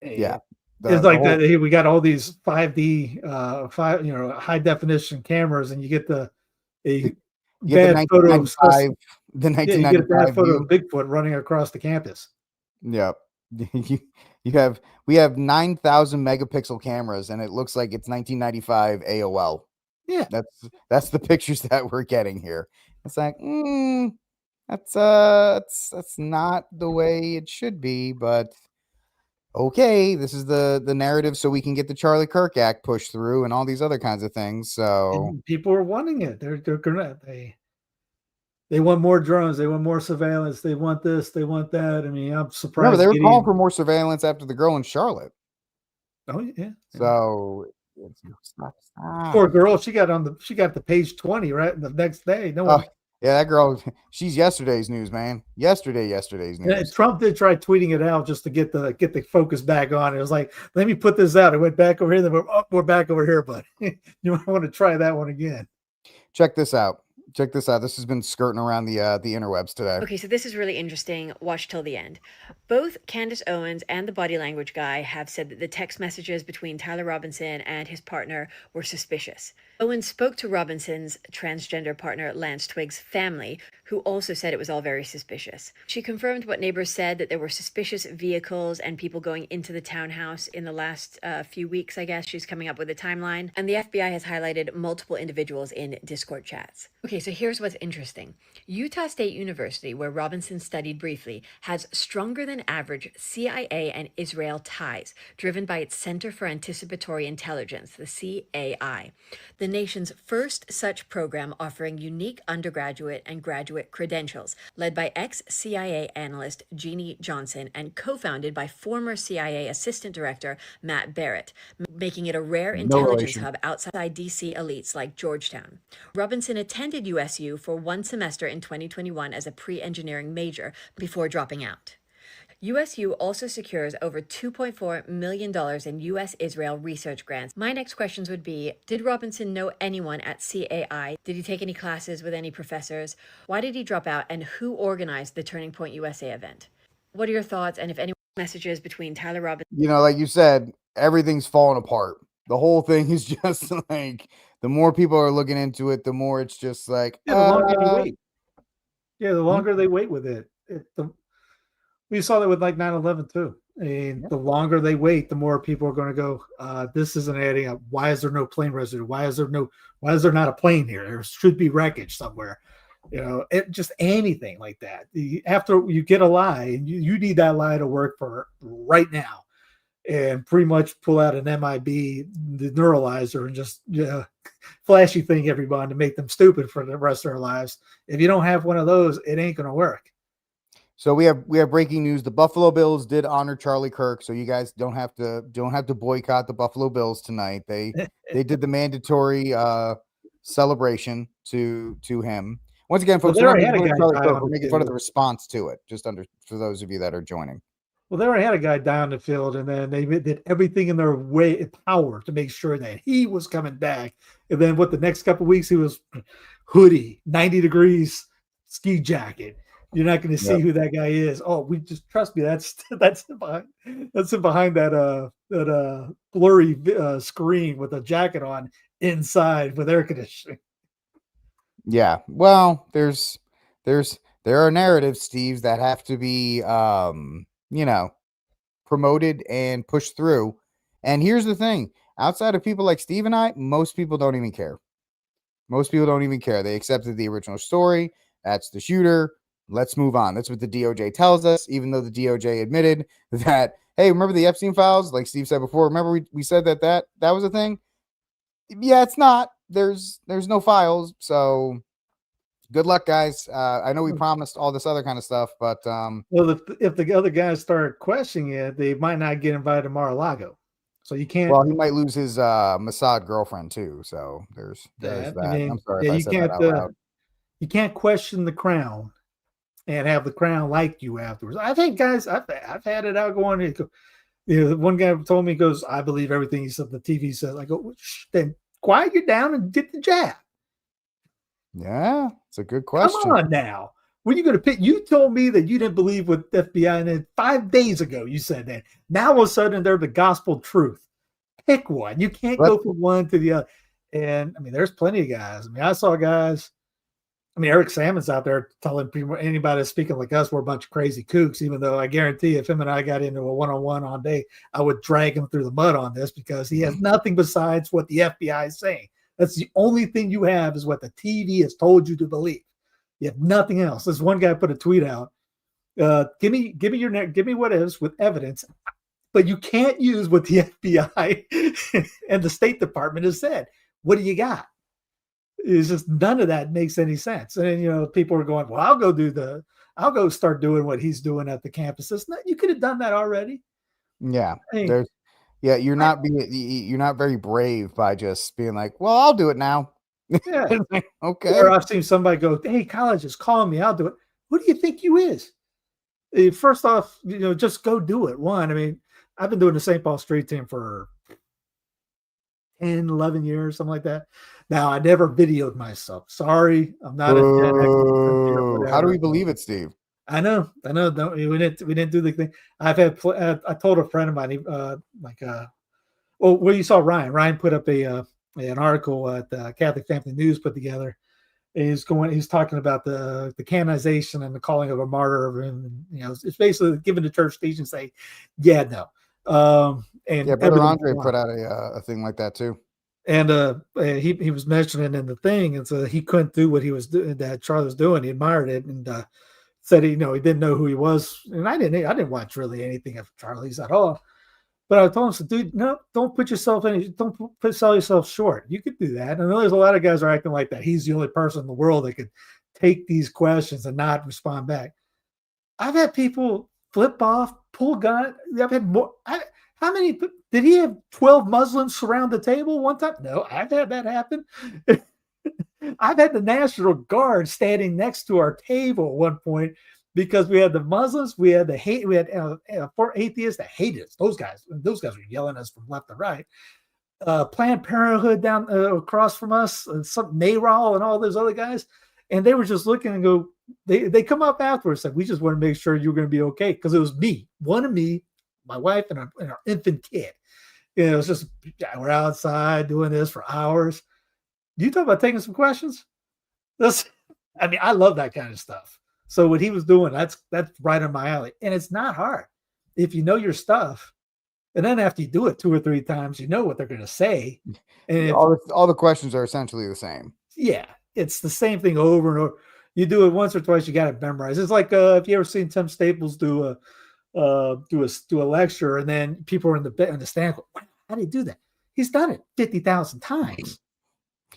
Speaker 1: yeah,
Speaker 2: it's like that. We got all these 5D, high definition cameras, and you get the bad photo of
Speaker 1: the 1995
Speaker 2: photo of Bigfoot running across the campus.
Speaker 1: Yep. We have 9,000 megapixel cameras, and it looks like it's 1995 AOL.
Speaker 2: Yeah,
Speaker 1: that's the pictures that we're getting here. It's like, that's not the way it should be, but okay, this is the narrative, so we can get the Charlie Kirk Act pushed through and all these other kinds of things. So
Speaker 2: and people are wanting it. They want more drones. They want more surveillance. They want this. They want that. I mean, I'm surprised.
Speaker 1: Remember, they were calling for more surveillance after the girl in Charlotte.
Speaker 2: Oh yeah.
Speaker 1: So
Speaker 2: poor girl. She got the page 20 right the next day. No one.
Speaker 1: Yeah, that girl. She's yesterday's news, man. Yesterday's news.
Speaker 2: Yeah, Trump did try tweeting it out just to get the focus back on. It was like, let me put this out. It went back over here. Then we're back over here, but you might want to try that one again.
Speaker 1: Check this out. This has been skirting around the interwebs today.
Speaker 7: Okay, so this is really interesting. Watch till the end. Both Candace Owens and the body language guy have said that the text messages between Tyler Robinson and his partner were suspicious. Owens spoke to Robinson's transgender partner Lance Twiggs' family, who also said it was all very suspicious. She confirmed what neighbors said, that there were suspicious vehicles and people going into the townhouse in the last few weeks, I guess. She's coming up with a timeline. And the FBI has highlighted multiple individuals in Discord chats. Okay, so here's what's interesting. Utah State University, where Robinson studied briefly, has stronger than average CIA and Israel ties, driven by its Center for Anticipatory Intelligence, the CAI. The the nation's first such program offering unique undergraduate and graduate credentials, led by ex-CIA analyst Jeannie Johnson and co-founded by former CIA Assistant Director Matt Barrett, making it a rare intelligence hub outside D.C. elites like Georgetown. Robinson attended USU for 1 semester in 2021 as a pre-engineering major before dropping out. USU also secures over $2.4 million in U.S.-Israel research grants. My next questions would be, did Robinson know anyone at CAI? Did he take any classes with any professors? Why did he drop out? And who organized the Turning Point USA event? What are your thoughts? And if any messages between Tyler Robinson...
Speaker 1: You know, like you said, everything's falling apart. The whole thing is just like, the more people are looking into it, the more it's just like...
Speaker 2: Yeah, the longer you wait. Yeah, the longer they wait with it. We saw that with like 9/11 too. And the longer they wait, the more people are going to go, this isn't adding up. Why is there no plane residue? Why is there not a plane here? There should be wreckage somewhere. You know, just anything like that. After you get a lie, and you need that lie to work for right now, and pretty much pull out an MIB, the neuralizer, and just flashy thing everybody to make them stupid for the rest of their lives. If you don't have one of those, it ain't going to work.
Speaker 1: So we have breaking news. The Buffalo Bills did honor Charlie Kirk, so you guys don't have to boycott the Buffalo Bills tonight. They did the mandatory celebration to him. Once again, folks, we're making fun of the response to it. For those of you that are joining.
Speaker 2: Well, they already had a guy down the field, and then they did everything in their power to make sure that he was coming back. And then the next couple of weeks, he was hoodie, 90 degrees, ski jacket. You're not going to see who that guy is. Oh, we just trust me. That's him behind that blurry screen with a jacket on inside with air conditioning.
Speaker 1: Yeah. Well, there are narratives, Steve, that have to be promoted and pushed through. And here's the thing: outside of people like Steve and I, most people don't even care. Most people don't even care. They accepted the original story. That's the shooter. Let's move on. That's what the DOJ tells us, even though the DOJ admitted that, hey, remember the Epstein files? Like Steve said before, remember we said that was a thing? Yeah, it's not. There's no files. So good luck, guys. I know we promised all this other kind of stuff, but
Speaker 2: well, if the other guys start questioning it, they might not get invited to Mar-a-Lago. So you can't.
Speaker 1: Well, he might lose his Mossad girlfriend too. So there's that. I'm sorry if I said that out loud.
Speaker 2: You can't question the crown and have the crown like you afterwards. I think, guys, I've had it out going. One guy told me, he goes, I believe everything he said. The TV says. I go, then quiet you down and get the jab.
Speaker 1: Yeah, it's a good question.
Speaker 2: Come on now. When are you going to pick? You told me that you didn't believe with FBI, and then 5 days ago you said that. Now all of a sudden they're the gospel truth. Pick one. You can't go from one to the other. And I mean, there's plenty of guys. I mean, I saw guys. I mean, Eric Salmon's out there telling people, anybody speaking like us, we're a bunch of crazy kooks, even though I guarantee if him and I got into a one-on-one all day, I would drag him through the mud on this because he has nothing besides what the FBI is saying. That's the only thing you have is what the TV has told you to believe. You have nothing else. This one guy put a tweet out. Give me what is with evidence, but you can't use what the FBI and the State Department has said. What do you got? It's just none of that makes any sense. And people are going, well, I'll go start doing what he's doing at the campuses. No, you could have done that already.
Speaker 1: Yeah. You're not very brave by just being like, well, I'll do it now.
Speaker 2: Yeah.
Speaker 1: Okay.
Speaker 2: Or I've seen somebody go, hey, college is calling me, I'll do it. Who do you think you is? First off, just go do it. One, I mean, I've been doing the St. Paul street team for 10, 11 years, something like that. Now, I never videoed myself. Sorry, I'm not a
Speaker 1: How do we believe it, Steve?
Speaker 2: I know. We didn't do the thing. I told a friend of mine, you saw Ryan. Ryan put up an article at the Catholic Family News put together. He's talking about the canonization and the calling of a martyr, and it's basically giving the church speech and say, yeah, no. And
Speaker 1: Brother Andre put out a thing like that too.
Speaker 2: And he was mentioning in the thing, and so he couldn't do what he was doing, that Charlie was doing. He admired it and said he didn't know who he was. And I didn't watch really anything of Charlie's at all. But I told him, so, dude, no, don't sell yourself short. You could do that. And I know there's a lot of guys are acting like that. He's the only person in the world that could take these questions and not respond back. I've had people flip off, pull gun. I've had more. How many did he have? 12 Muslims surround the table one time? No, I've had that happen. I've had the National Guard standing next to our table at one point because we had the Muslims, we had four atheists that hated us. Those guys were yelling at us from left to right. Planned Parenthood down across from us, some NARAL and all those other guys, and they were just looking and go. They come up afterwards like, we just want to make sure you're going to be okay, because it was me, one of me, my wife, and our infant kid. It was just, we're outside doing this for hours. You talk about taking some questions. I love that kind of stuff. So what he was doing, that's right on my alley, and it's not hard if you know your stuff. And then after you do it 2 or 3 times, you know what they're going to say. And
Speaker 1: all the questions are essentially the same.
Speaker 2: Yeah, it's the same thing over and over. You do it once or twice, you got to memorize. It's like if you ever seen Tim Staples do a lecture, and then people are in the stand go, how do you do that? He's done it 50,000 times.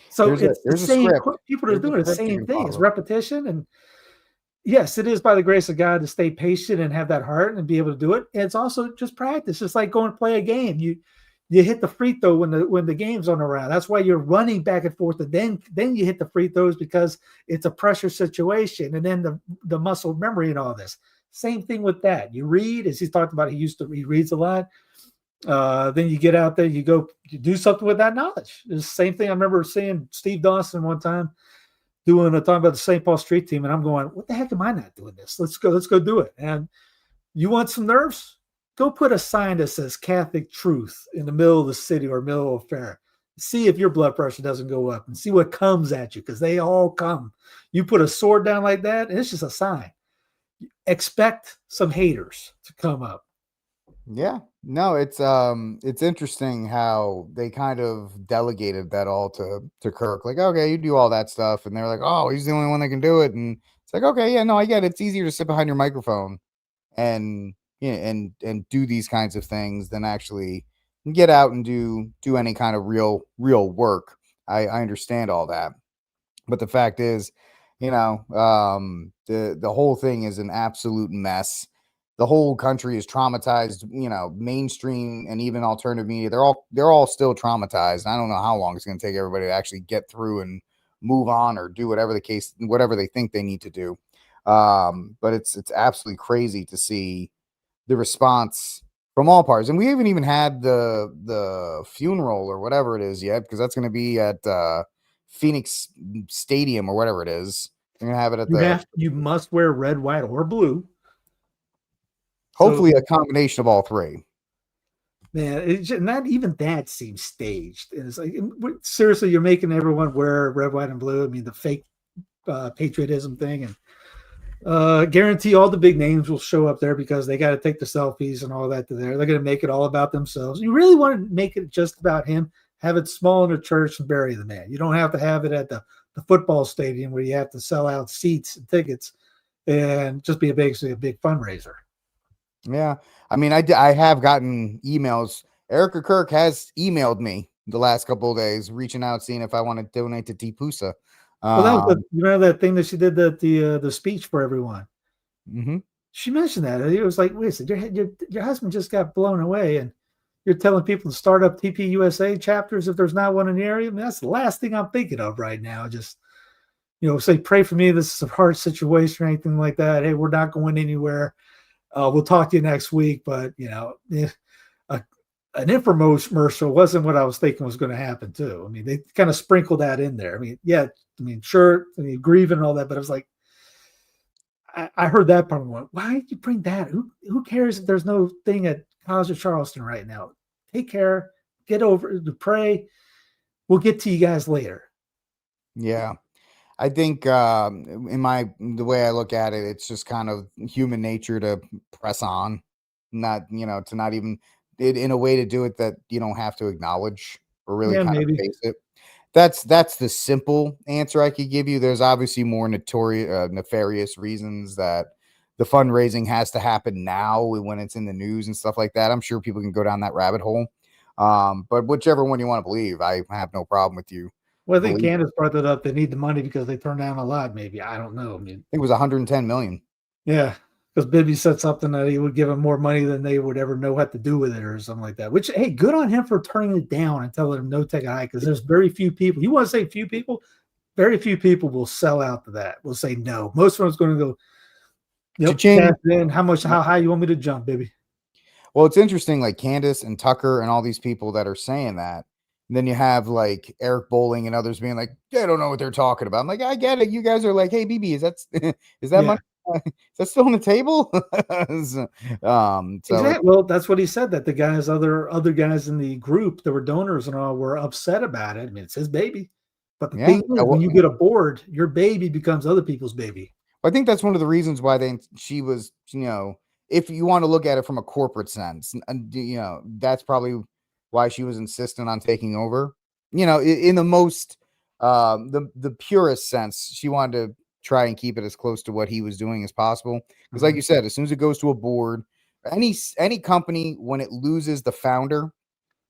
Speaker 2: So it's the same. People are doing the same thing. It's repetition, and yes, it is by the grace of God to stay patient and have that heart and be able to do it. And it's also just practice. It's like going to play a game. You hit the free throw when the game's on around. That's why you're running back and forth, and then you hit the free throws, because it's a pressure situation, and then the muscle memory and all this. Same thing with that. You read, as he's talked about. He reads a lot. Then you get out there, you do something with that knowledge. It's the same thing. I remember seeing Steve Dawson one time talking about the St. Paul Street team, and I'm going, what the heck am I not doing this? Let's go do it. And you want some nerves? Go put a sign that says Catholic Truth in the middle of the city or middle of a fair. See if your blood pressure doesn't go up, and see what comes at you, because they all come. You put a sword down like that, and it's just a sign. Expect some haters to come up.
Speaker 1: Yeah, no, it's interesting how they kind of delegated that all to Kirk. Like, okay, you do all that stuff, and they're like, oh, he's the only one that can do it, and it's like, okay, yeah, no, I get it. It's easier to sit behind your microphone and and do these kinds of things than actually get out and do any kind of real work. I understand all that, but the fact is, the whole thing is an absolute mess. The whole country is traumatized. Mainstream and even alternative media, they're all still traumatized. I don't know how long it's going to take everybody to actually get through and move on or do whatever they think they need to do. But it's absolutely crazy to see the response from all parts. And we haven't even had the funeral or whatever it is yet, because that's going to be at Phoenix Stadium or whatever it is. They're going to have it at
Speaker 2: you must wear red, white, or blue.
Speaker 1: Hopefully a combination of all three.
Speaker 2: Man, not even that seems staged. And it's like, seriously, you're making everyone wear red, white, and blue. I mean, the fake patriotism thing. And guarantee all the big names will show up there, because they got to take the selfies and all that to there. They're going to make it all about themselves. You really want to make it just about him? Have it small in a church and bury the man. You don't have to have it at the football stadium where you have to sell out seats and tickets and just be basically a big fundraiser.
Speaker 1: Yeah. I mean, I have gotten emails. Erica Kirk has emailed me the last couple of days, reaching out, seeing if I want to donate to T-Pusa.
Speaker 2: Well, that was that thing that she did, the speech for everyone.
Speaker 1: Mm-hmm.
Speaker 2: She mentioned that. It was like, wait a second, your husband just got blown away, and you're telling people to start up TPUSA chapters if there's not one in the area. I mean, that's the last thing I'm thinking of right now. Just, say, pray for me. This is a hard situation or anything like that. Hey, we're not going anywhere. We'll talk to you next week. But, an infomercial wasn't what I was thinking was going to happen, too. I mean, they kind of sprinkled that in there. I mean, yeah, sure, grieving and all that. But I was like, I heard that part. Why did you bring that? Who cares if there's no thing at College of Charleston right now? Take care. Get over to pray. We'll get to you guys later. Yeah.
Speaker 1: I think the way I look at it, it's just kind of human nature to press on, not, to not even in a way to do it that you don't have to acknowledge or really kind of face it. That's the simple answer I could give you. There's obviously more nefarious reasons that the fundraising has to happen now when it's in the news and stuff like that. I'm sure people can go down that rabbit hole. But whichever one you want to believe, I have no problem with you.
Speaker 2: Well, I think Candace brought that up. They need the money because they turned down a lot. Maybe, I don't know. I mean,
Speaker 1: it was 110 million.
Speaker 2: Yeah, because Bibby said something that he would give them more money than they would ever know what to do with it or something like that. Which, hey, good on him for turning it down and telling them no take a hike, because there's very few people. You want to say few people? Very few people will sell out to that. Will say no. Most of them's going to go, yep, cash in. How high you want me to jump, baby?
Speaker 1: Well, it's interesting, like Candace and Tucker and all these people that are saying that. And then you have like Eric Bowling and others being like, they don't know what they're talking about. I'm like, I get it. You guys are like, hey, BB, is that money? Is that still on the table?
Speaker 2: Exactly. Well, that's what he said, that the guys, other guys in the group that were donors and all were upset about it. I mean, it's his baby. But the thing is, when you get a board, your baby becomes other people's baby.
Speaker 1: I think that's one of the reasons why she was, if you want to look at it from a corporate sense, that's probably why she was insistent on taking over. In the most the purest sense, she wanted to try and keep it as close to what he was doing as possible. Because like you said, as soon as it goes to a board, any company, when it loses the founder,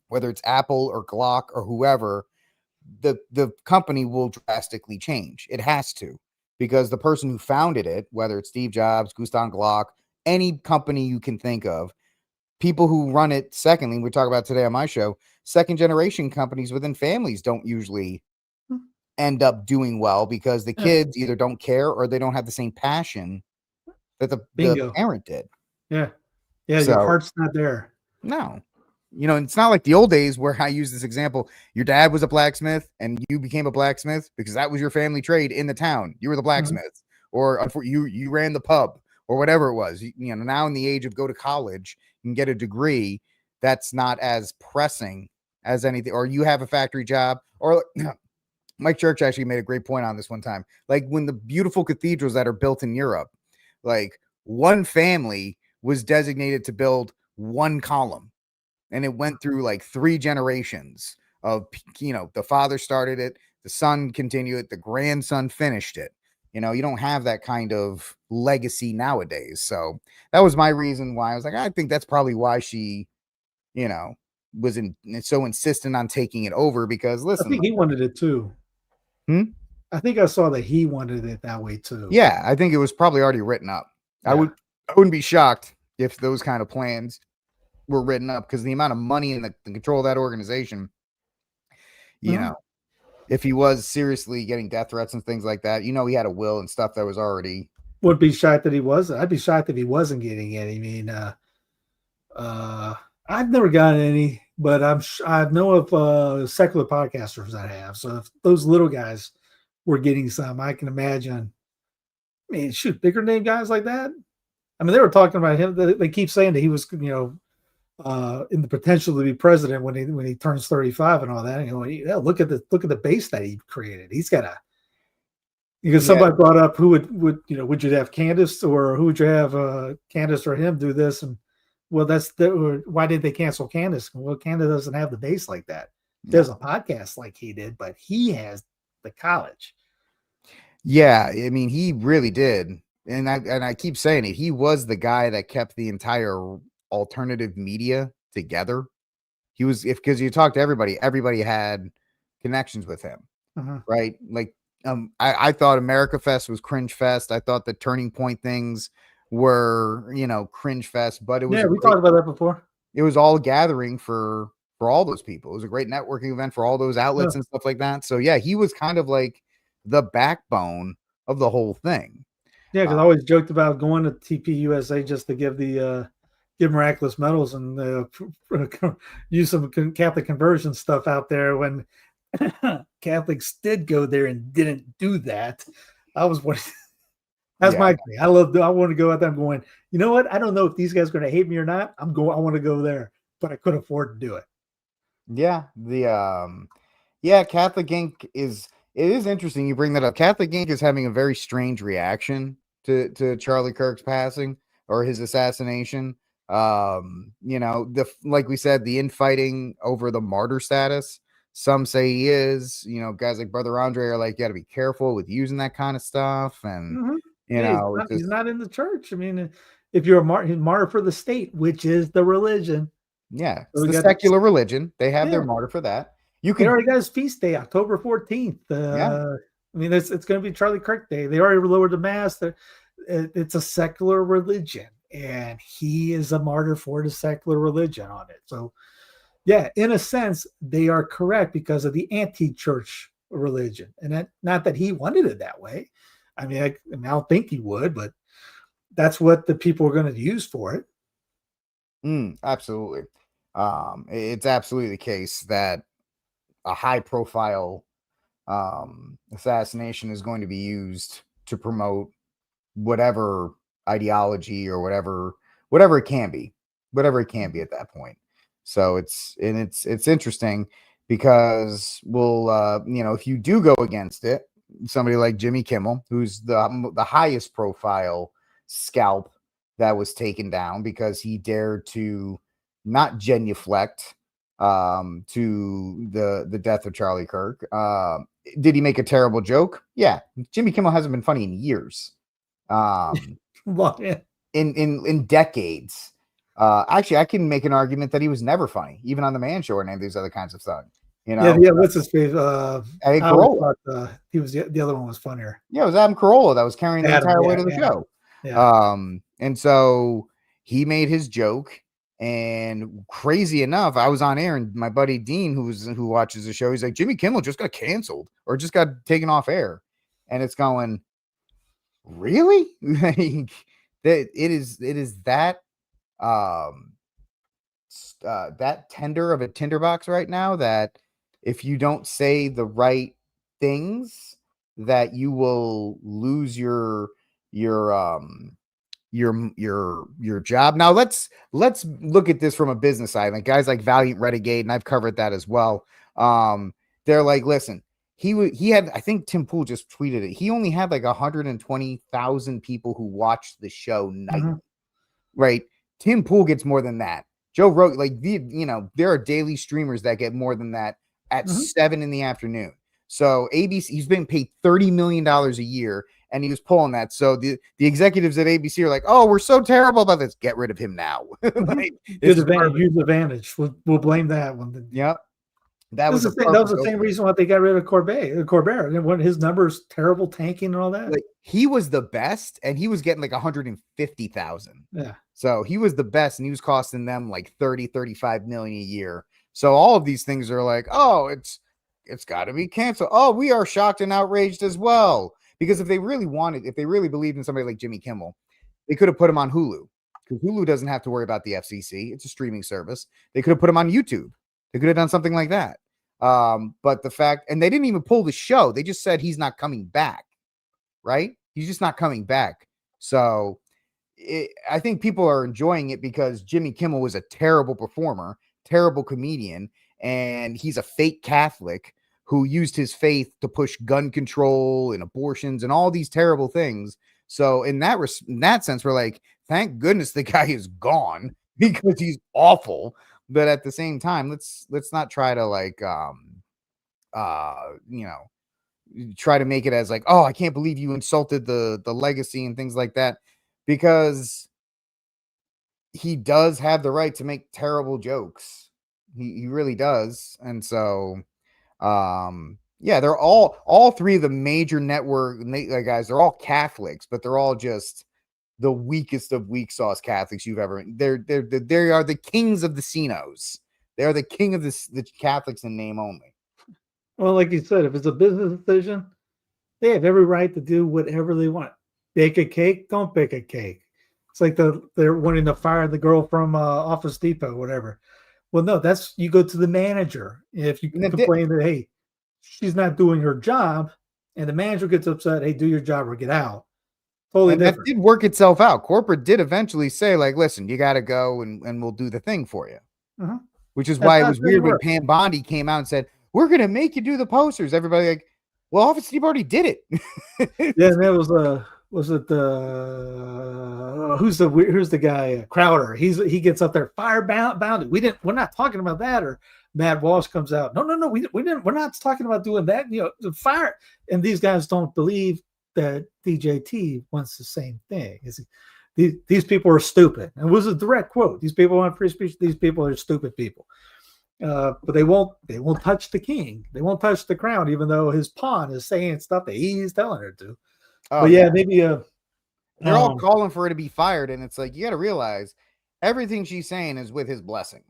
Speaker 1: whether it's Apple or Glock or whoever, the company will drastically change. It has to, because the person who founded it, whether it's Steve Jobs, Gustav Glock, any company you can think of, people who run it, secondly, we talk about today on my show, second generation companies within families don't usually end up doing well, because the kids either don't care or they don't have the same passion that the parent did.
Speaker 2: Yeah. So, your heart's not there.
Speaker 1: No. It's not like the old days where I use this example. Your dad was a blacksmith and you became a blacksmith because that was your family trade in the town. You were the blacksmith, or you ran the pub or whatever it was. Now in the age of go to college and get a degree, that's not as pressing as anything. Or you have a factory job, or Mike Church actually made a great point on this one time. Like when the beautiful cathedrals that are built in Europe, like one family was designated to build one column, and it went through like 3 generations of, the father started it, the son continued it, the grandson finished it. You don't have that kind of legacy nowadays. So that was my reason why I was like, I think that's probably why she, was so insistent on taking it over, because listen,
Speaker 2: I think he wanted it too. I think I saw that he wanted it that way too.
Speaker 1: Yeah, I think it was probably already written up. Yeah. I wouldn't be shocked if those kind of plans were written up, because the amount of money and the control of that organization, if he was seriously getting death threats and things like that, he had a will and stuff that was already.
Speaker 2: Would be shocked that he wasn't. I'd be shocked if he wasn't getting any. I mean, I've never gotten any, but I know of secular podcasters that have. So if those little guys were getting some, I can imagine. I mean, shoot, bigger name guys like that. I mean, they were talking about him. They keep saying that he was, in the potential to be president when he turns 35 and all that. Look at the base that he created. He's got because somebody brought up who would you have Candace, or who would you have Candace or him do this? And well, why did they cancel Candace? Well, Candace doesn't have the base like that. There's a podcast like he did, but he has the college.
Speaker 1: Yeah, I mean, he really did. And I keep saying it. He was the guy that kept the entire alternative media together. He was, because you talk to everybody had connections with him, right? Like, I thought America Fest was cringe fest. I thought the Turning Point things were, cringe fest, but it was.
Speaker 2: Yeah, we talked about that before.
Speaker 1: It was all gathering for all those people. It was a great networking event for all those outlets and stuff like that. So yeah, he was kind of like the backbone of the whole thing.
Speaker 2: Yeah, because I always joked about going to TP USA just to give give miraculous medals and use some Catholic conversion stuff out there when Catholics did go there and didn't do that. I was wondering. That's my thing. I want to go out there. I'm going, you know what? I don't know if these guys are going to hate me or not. I want to go there, but I couldn't afford to do it.
Speaker 1: Yeah. Catholic Inc. it is interesting you bring that up. Catholic Inc. is having a very strange reaction to Charlie Kirk's passing or his assassination. Like we said, the infighting over the martyr status. Some say he is, guys like Brother Andre are like, you got to be careful with using that kind of stuff. And, You know, it's
Speaker 2: he's
Speaker 1: just,
Speaker 2: not in the church. I mean, if you're a martyr for the state, which is the religion,
Speaker 1: yeah, it's
Speaker 2: so we
Speaker 1: the
Speaker 2: got
Speaker 1: secular religion. They have their
Speaker 2: Yeah.
Speaker 1: martyr for that. You
Speaker 2: they
Speaker 1: could,
Speaker 2: already got his feast day, October 14th.
Speaker 1: yeah,
Speaker 2: I mean, it's going to be Charlie Kirk Day. They already lowered the mass. It's a secular religion, and he is a martyr for the secular religion on it. So, yeah, in a sense, they are correct because of the anti-church religion, and that not that he wanted it that way. I mean, I don't think he would, but that's what the people are going to use for it.
Speaker 1: absolutely. It's absolutely the case that a high profile assassination is going to be used to promote whatever ideology or whatever it can be at that point. So it's interesting because if you do go against it, somebody like Jimmy Kimmel, who's the highest profile scalp that was taken down because he dared to not genuflect to the death of Charlie Kirk. Did he make a terrible joke? Yeah. Jimmy Kimmel hasn't been funny in years.
Speaker 2: Well, yeah.
Speaker 1: In decades. Actually, I can make an argument that he was never funny, even on the Man Show or any of these other kinds of stuff. You know,
Speaker 2: yeah. What's his face?
Speaker 1: Adam Carolla.
Speaker 2: He was the other one was funnier.
Speaker 1: Yeah, it was Adam Carolla that was carrying the entire weight of the show.
Speaker 2: Yeah.
Speaker 1: And so he made his joke, and crazy enough, I was on air, and my buddy Dean, who watches the show, he's like, Jimmy Kimmel just got canceled or just got taken off air, and it's going, really? Like, that it is that that tender of a tinderbox right now that if you don't say the right things, that you will lose your job. Now let's look at this from a business side. Like guys like Valiant Renegade, and I've covered that as well. They're like, listen, he had, I think Tim Pool just tweeted it. He only had like 120,000 people who watched the show nightly, right? Tim Pool gets more than that. Joe Rogan, like there are daily streamers that get more than that at 7 p.m. So ABC, he's been paid $30 million a year, and he was pulling that. So the executives at ABC are like, "Oh, we're so terrible about this. Get rid of him now." Like,
Speaker 2: use advantage. We'll blame that one.
Speaker 1: Yep. That was
Speaker 2: the same reason why they got rid of Corbett. When his numbers terrible, tanking and all that.
Speaker 1: Like, he was the best, and he was getting like 150,000.
Speaker 2: Yeah.
Speaker 1: So he was the best, and he was costing them like 35 million a year. So all of these things are like, oh, it's got to be canceled. Oh, we are shocked and outraged as well. Because if they really believed in somebody like Jimmy Kimmel, they could have put him on Hulu, because Hulu doesn't have to worry about the FCC. It's a streaming service. They could have put him on YouTube. They could have done something like that. But the fact, and they didn't even pull the show. They just said he's not coming back, right? He's just not coming back. So I think people are enjoying it because Jimmy Kimmel was a terrible performer, terrible comedian, and he's a fake Catholic who used his faith to push gun control and abortions and all these terrible things. So in that sense, we're like, thank goodness the guy is gone, because he's awful. But at the same time, let's not try to like try to make it as like, oh, I can't believe you insulted the legacy and things like that, because he does have the right to make terrible jokes. He really does. And so they're all three of the major network guys, they're all Catholics, but they're all just the weakest of weak sauce Catholics you've ever. They are the kings of the Cinos. They are the king of the Catholics in name only.
Speaker 2: Well, like you said, if it's a business decision, they have every right to do whatever they want. Bake a cake, don't bake a cake. It's like they're wanting to fire the girl from Office Depot, whatever. Well, no, you go to the manager. If you complain that, hey, she's not doing her job, and the manager gets upset, hey, do your job or get out. Totally different.
Speaker 1: That did work itself out. Corporate did eventually say, like, listen, you got to go and we'll do the thing for you. Which is why it was weird when Pam Bondi came out and said, we're going to make you do the posters. Everybody like, well, Office Depot already did it.
Speaker 2: Yeah, and that was it who's the guy, Crowder. He gets up there, fire bounded. We're not talking about that. Or Matt Walsh comes out. No, we didn't. We're not talking about doing that. The fire. And these guys don't believe that DJT wants the same thing. These people are stupid. And it was a direct quote. These people want free speech. These people are stupid people. But they won't touch the king. They won't touch the crown, even though his pawn is saying stuff that he's telling her to.
Speaker 1: Oh,
Speaker 2: but yeah, maybe
Speaker 1: they're all calling for her to be fired, and it's like, you got to realize everything she's saying is with his blessing.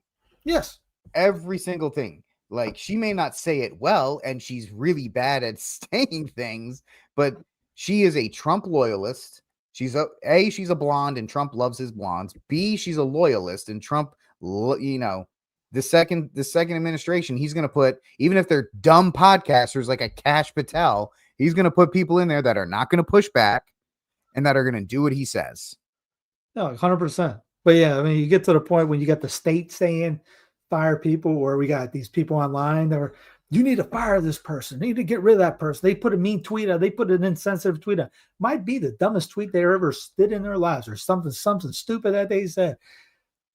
Speaker 2: Yes,
Speaker 1: every single thing. Like, she may not say it well, and she's really bad at saying things, but she is a Trump loyalist. She's a blonde, and Trump loves his blondes. B, she's a loyalist, and Trump, the second administration, he's going to put, even if they're dumb podcasters like a Kash Patel, he's going to put people in there that are not going to push back and that are going to do what he says.
Speaker 2: No, 100%. But yeah, I mean, you get to the point when you got the state saying fire people, or we got these people online that are, you need to fire this person. You need to get rid of that person. They put a mean tweet out. They put an insensitive tweet out. Might be the dumbest tweet they ever did in their lives, or something stupid that they said.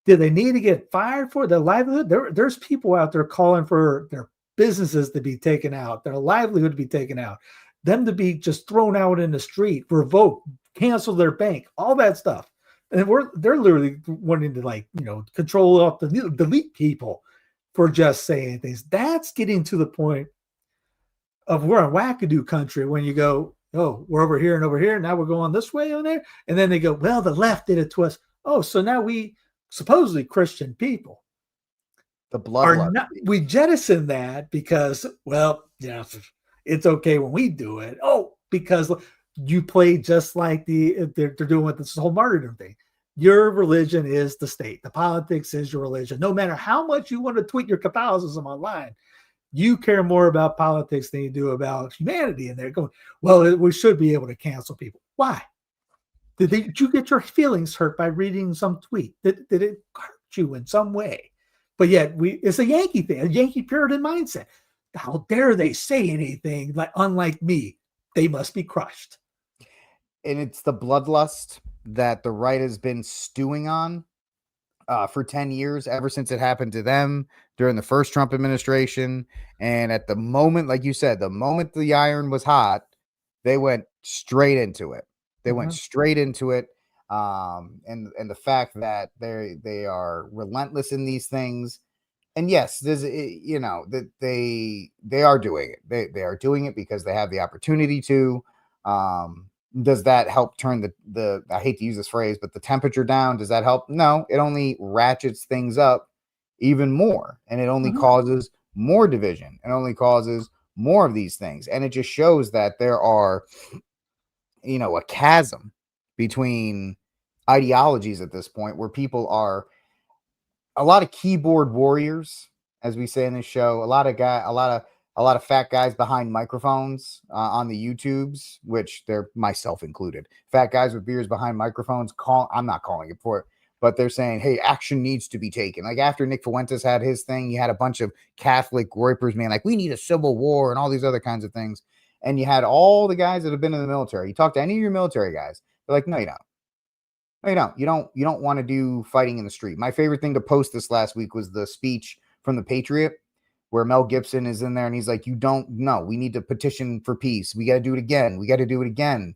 Speaker 2: Did they need to get fired for their livelihood? There's people out there calling for their businesses to be taken out, their livelihood to be taken out, them to be just thrown out in the street, revoked, cancel their bank, all that stuff. And they're literally wanting to control up the delete people for just saying things. That's getting to the point of we're a wackadoo country when you go, oh, we're over here and over here. Now we're going this way on there. And then they go, well, the left did it to us. Oh, so now we supposedly Christian people.
Speaker 1: The blood.
Speaker 2: We jettison that because, well, it's okay when we do it. Oh, because you play just like they're doing with this whole martyrdom thing. Your religion is the state. The politics is your religion. No matter how much you want to tweet your Catholicism online, you care more about politics than you do about humanity. And they're going, well, we should be able to cancel people. Why? Did you get your feelings hurt by reading some tweet? Did it hurt you in some way? But yet it's a Yankee thing, a Yankee Puritan mindset. How dare they say anything unlike me? They must be crushed.
Speaker 1: And it's the bloodlust that the right has been stewing on for 10 years, ever since it happened to them during the first Trump administration. And at the moment, like you said, the moment the iron was hot, they went straight into it. They went straight into it. And the fact that they are relentless in these things. And yes, there's, that they are doing it. They are doing it because they have the opportunity to. Does that help turn the I hate to use this phrase, but the temperature down? Does that help? No, it only ratchets things up even more, and it only causes more division, and only causes more of these things. And it just shows that there are, a chasm between ideologies at this point, where people are a lot of keyboard warriors, as we say in this show, a lot of fat guys behind microphones on the YouTubes, which they're myself included. Fat guys with beards behind microphones. I'm not calling it for it, but they're saying, hey, action needs to be taken. Like after Nick Fuentes had his thing, you had a bunch of Catholic groypers, man, like we need a civil war and all these other kinds of things. And you had all the guys that have been in the military. You talk to any of your military guys, they're like, no, you don't. No, you don't. You don't want to do fighting in the street. My favorite thing to post this last week was the speech from the Patriot, where Mel Gibson is in there and he's like, you don't know. We need to petition for peace. We got to do it again. We got to do it again,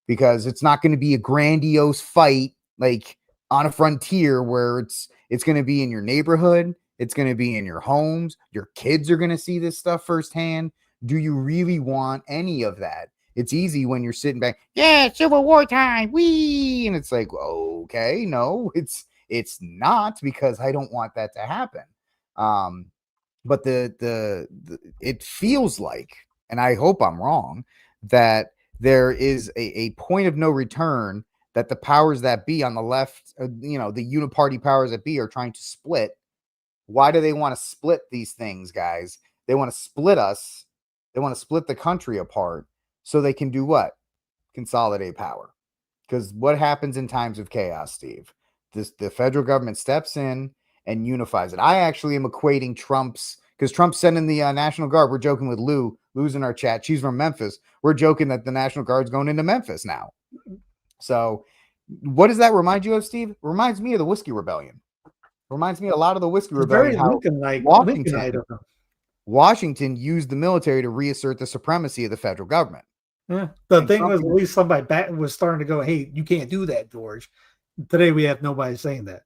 Speaker 1: because it's not going to be a grandiose fight like on a frontier where it's going to be in your neighborhood. It's going to be in your homes. Your kids are going to see this stuff firsthand. Do you really want any of that? It's easy when you're sitting back. Yeah, Civil War time. Wee. And it's like, okay, no, it's not, because I don't want that to happen. But it feels like, and I hope I'm wrong, that there is a point of no return that the powers that be on the left, the uniparty powers that be, are trying to split. Why do they want to split these things, guys? They want to split us. They want to split the country apart so they can do what? Consolidate power. Because what happens in times of chaos, Steve? The federal government steps in and unifies it. I actually am equating because Trump's sending the National Guard. We're joking with Lou's in our chat. She's from Memphis. We're joking that the National Guard's going into Memphis now. So what does that remind you of, Steve? It reminds me of the Whiskey Rebellion. Reminds me a lot of the Whiskey Rebellion.
Speaker 2: Very
Speaker 1: Washington used the military to reassert the supremacy of the federal government.
Speaker 2: Yeah. The
Speaker 1: And
Speaker 2: thing
Speaker 1: Trump
Speaker 2: was, at least somebody back was starting to go, "Hey, you can't do that, George." Today we have nobody saying that.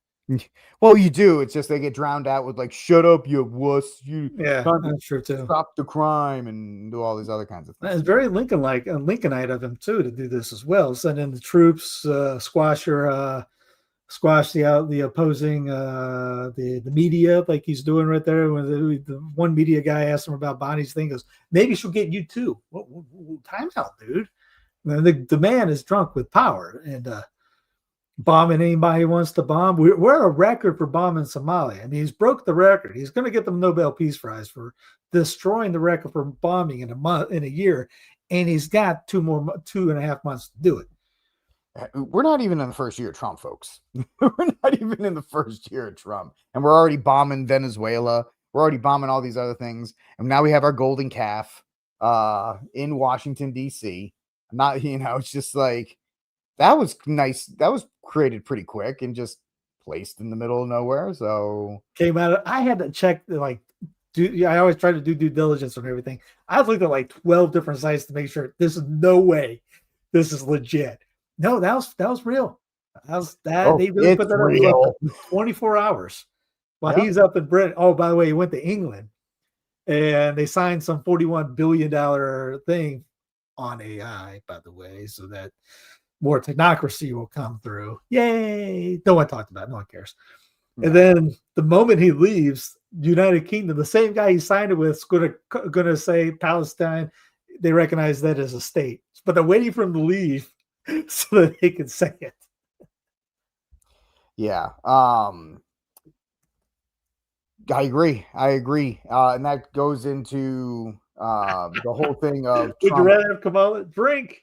Speaker 1: Well, you do. It's just they get drowned out with like, "Shut up, you wuss! You
Speaker 2: Yeah,
Speaker 1: time to
Speaker 2: that's true too.
Speaker 1: stop the crime," and do all these other kinds of
Speaker 2: It's
Speaker 1: things.
Speaker 2: very Lincoln-like, Lincolnite of him too to do this as well. Send in the troops, squash the opposing the media like he's doing right there. When the one media guy asked him about Bonnie's thing, goes, "Maybe she'll get you too." Time out, dude. The man is drunk with power and bombing anybody he wants to bomb. We're a record for bombing Somalia. I mean, he's broke the record. He's going to get the Nobel Peace Prize for destroying the record for bombing in a year, and he's got 2.5 months to do it.
Speaker 1: We're not even in the first year of Trump, folks. We're not even in the first year of Trump, and we're already bombing Venezuela. We're already bombing all these other things, and now we have our golden calf in Washington D.C. Not, it's just like that was nice. That was created pretty quick and just placed in the middle of nowhere. So
Speaker 2: Came out. I had to check I always try to do due diligence on everything. I've looked at like 12 different sites to make sure this is no way this is legit. No, that was real. They really put that
Speaker 1: real.
Speaker 2: up 24 hours while
Speaker 1: Yeah.
Speaker 2: he's up in Britain. Oh, by the way, he went to England and they signed some $41 billion thing on AI, by the way, so that more technocracy will come through. Yay! No one talked about it. No one cares.
Speaker 1: No.
Speaker 2: And then the moment he leaves United Kingdom, the same guy he signed it with is going to say Palestine. They recognize that as a state, but they're waiting for him to leave so that they can say it.
Speaker 1: Yeah. I agree. And that goes into the whole thing of
Speaker 2: Would you rather have Kamala drink?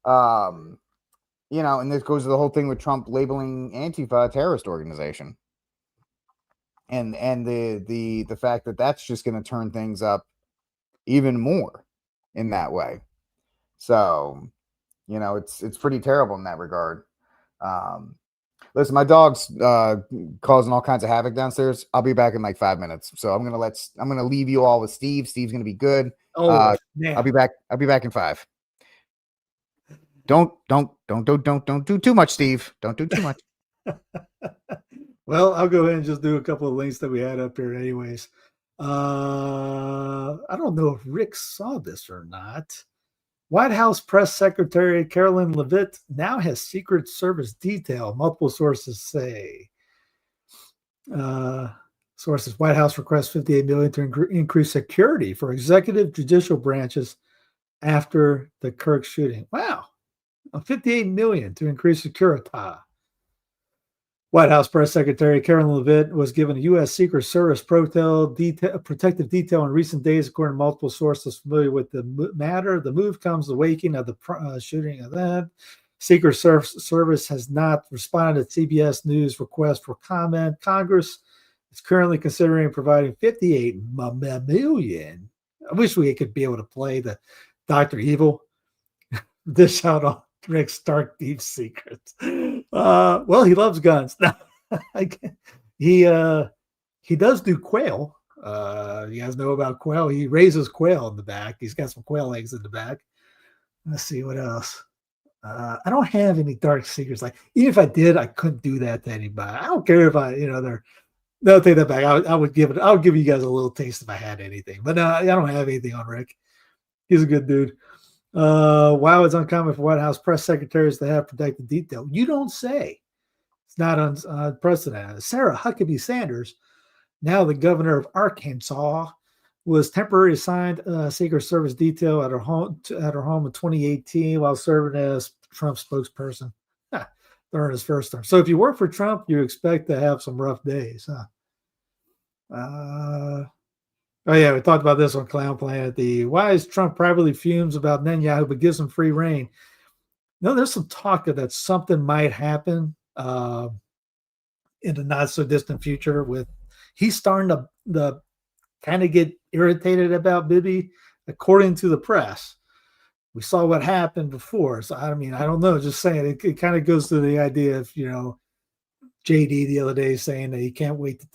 Speaker 1: And this goes to the whole thing with Trump labeling Antifa a terrorist organization. And the fact that that's just going to turn things up even more in that way. So, it's pretty terrible in that regard. Listen, my dog's causing all kinds of havoc downstairs. I'll be back in like 5 minutes. So I'm gonna leave you all with Steve. Steve's gonna be good.
Speaker 2: Oh,
Speaker 1: I'll be back in 5. Don't do too much, Steve. Don't do too much.
Speaker 2: Well, I'll go ahead and just do a couple of links that we had up here anyways. I don't know if Rick saw this or not. White House Press Secretary Carolyn Leavitt now has Secret Service detail, multiple sources say. Sources, White House requests $58 million to increase security for executive judicial branches after the Kirk shooting. Wow. $58 million to increase security. White House Press Secretary Carolyn Leavitt was given a U.S. Secret Service protective detail in recent days, according to multiple sources familiar with the matter. The move comes the waking of the shooting event. Secret Service has not responded to CBS News request for comment. Congress is currently considering providing $58 million. I wish we could be able to play the Dr. Evil dish out on Rick's dark, deep secrets. Well, he loves guns. He does do quail. You guys know about quail. He raises quail in the back. He's got some quail eggs in the back. Let's see what else. I don't have any dark secrets. Like, even if I did, I couldn't do that to anybody. I don't care if no, take that back. I would give you guys a little taste if I had anything. But I don't have anything on Rick. He's a good dude. Wow, it's uncommon for White House press secretaries to have protected detail. You don't say. It's not unprecedented. Sarah Huckabee Sanders, now the governor of Arkansas, was temporarily assigned Secret Service detail at her home in 2018 while serving as Trump's spokesperson during his first term. So if you work for Trump, you expect to have some rough days, huh? Oh, yeah, we talked about this on Clown Planet. Why is Trump privately fumes about Netanyahu but gives him free reign? No, there's some talk that something might happen in the not-so-distant future. He's starting to kind of get irritated about Bibi, according to the press. We saw what happened before. So, I mean, I don't know. Just saying, it kind of goes to the idea of, JD the other day saying that he can't wait to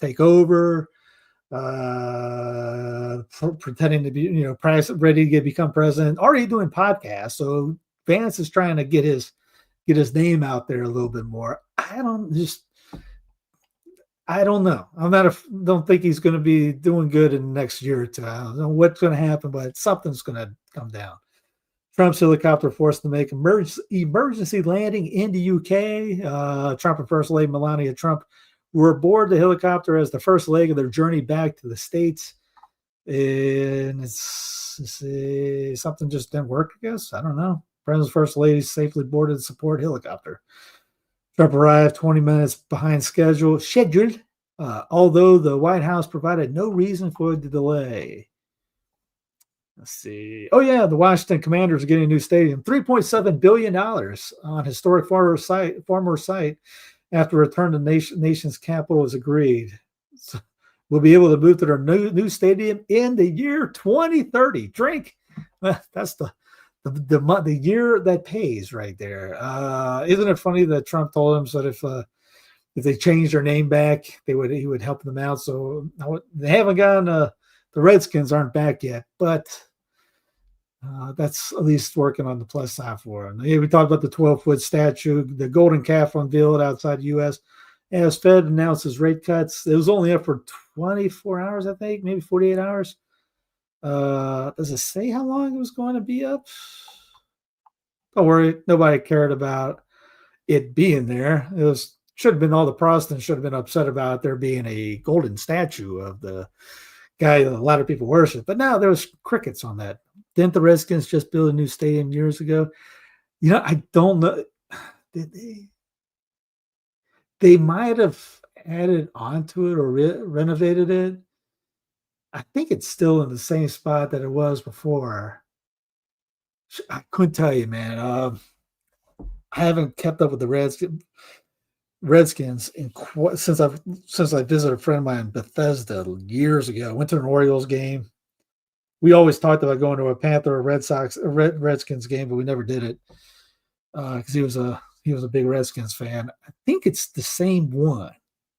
Speaker 2: take over. pretending to be, ready to become president, already doing podcasts. So Vance is trying to get his name out there a little bit more. I don't know. Don't think he's going to be doing good in the next year or two. I don't know what's going to happen, but something's going to come down. Trump's helicopter forced to make emergency landing in the UK. Trump and First Lady Melania Trump were aboard the helicopter as the first leg of their journey back to the States. And something just didn't work, I guess. I don't know. President's First Lady safely boarded the support helicopter. Trump arrived 20 minutes behind schedule, although the White House provided no reason for the delay. Let's see. Oh, yeah, the Washington Commanders are getting a new stadium. $3.7 billion on historic former site after return to nation's capital is agreed. So we'll be able to move to their new stadium in the year 2030. Drink. That's the year that pays right there. Isn't it funny that Trump told him that if they changed their name back, he would help them out. So they haven't gotten the Redskins aren't back yet, but that's at least working on the plus side for them. Yeah, we talked about the 12-foot statue, the golden calf unveiled outside the U.S. as Fed announces rate cuts. It was only up for 24 hours, I think, maybe 48 hours. Does it say how long it was going to be up? Don't worry, nobody cared about it being there. Should have been all the Protestants should have been upset about there being a golden statue of the guy that a lot of people worship. But now there was crickets on that. Didn't the Redskins just build a new stadium years ago? I don't know. Did they? They might have added onto it or renovated it. I think it's still in the same spot that it was before. I couldn't tell you, man. I haven't kept up with the Redskins since I visited a friend of mine in Bethesda years ago. I went to an Orioles game. We always talked about going to a Panther or Redskins game, but we never did it because he was a big Redskins fan. I think it's the same one.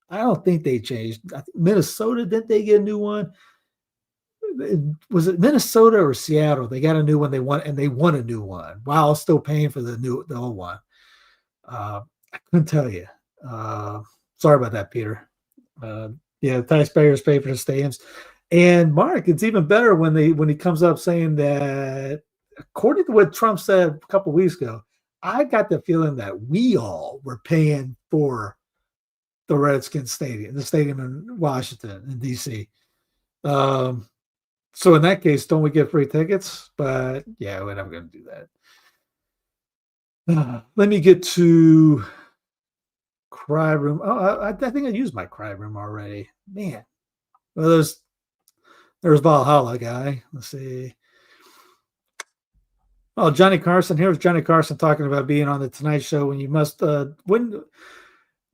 Speaker 2: I don't think they changed. Minnesota, didn't they get a new one? Was it Minnesota or Seattle? They got a new one. They won a new one while still paying for the old one. I couldn't tell you. Sorry about that, Peter. Taxpayers pay for the stadiums. And Mark, it's even better when he comes up saying that, according to what Trump said a couple of weeks ago, I got the feeling that we all were paying for the Redskins stadium, the stadium in Washington, in D.C. So in that case, don't we get free tickets? But yeah, we're never going to do that. Let me get to Cry Room. Oh, I think I used my Cry Room already. Man. Well, there's Valhalla guy. Let's see. Oh, Johnny Carson. Here's Johnny Carson talking about being on the Tonight Show when you must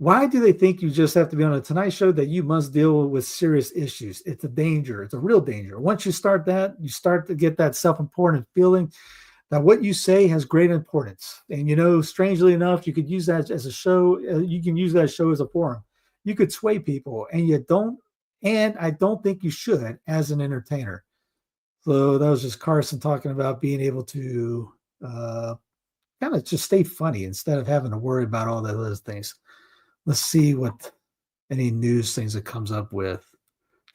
Speaker 2: why do they think you just have to be on a Tonight Show that you must deal with serious issues? It's a danger. It's a real danger. Once you start that, you start to get that self-important feeling that what you say has great importance. And, strangely enough, you could use that as a show. You can use that show as a forum. You could sway people, and you don't. And I don't think you should as an entertainer. So that was just Carson talking about being able to kind of just stay funny instead of having to worry about all the other things. Let's see what any news things it comes up with.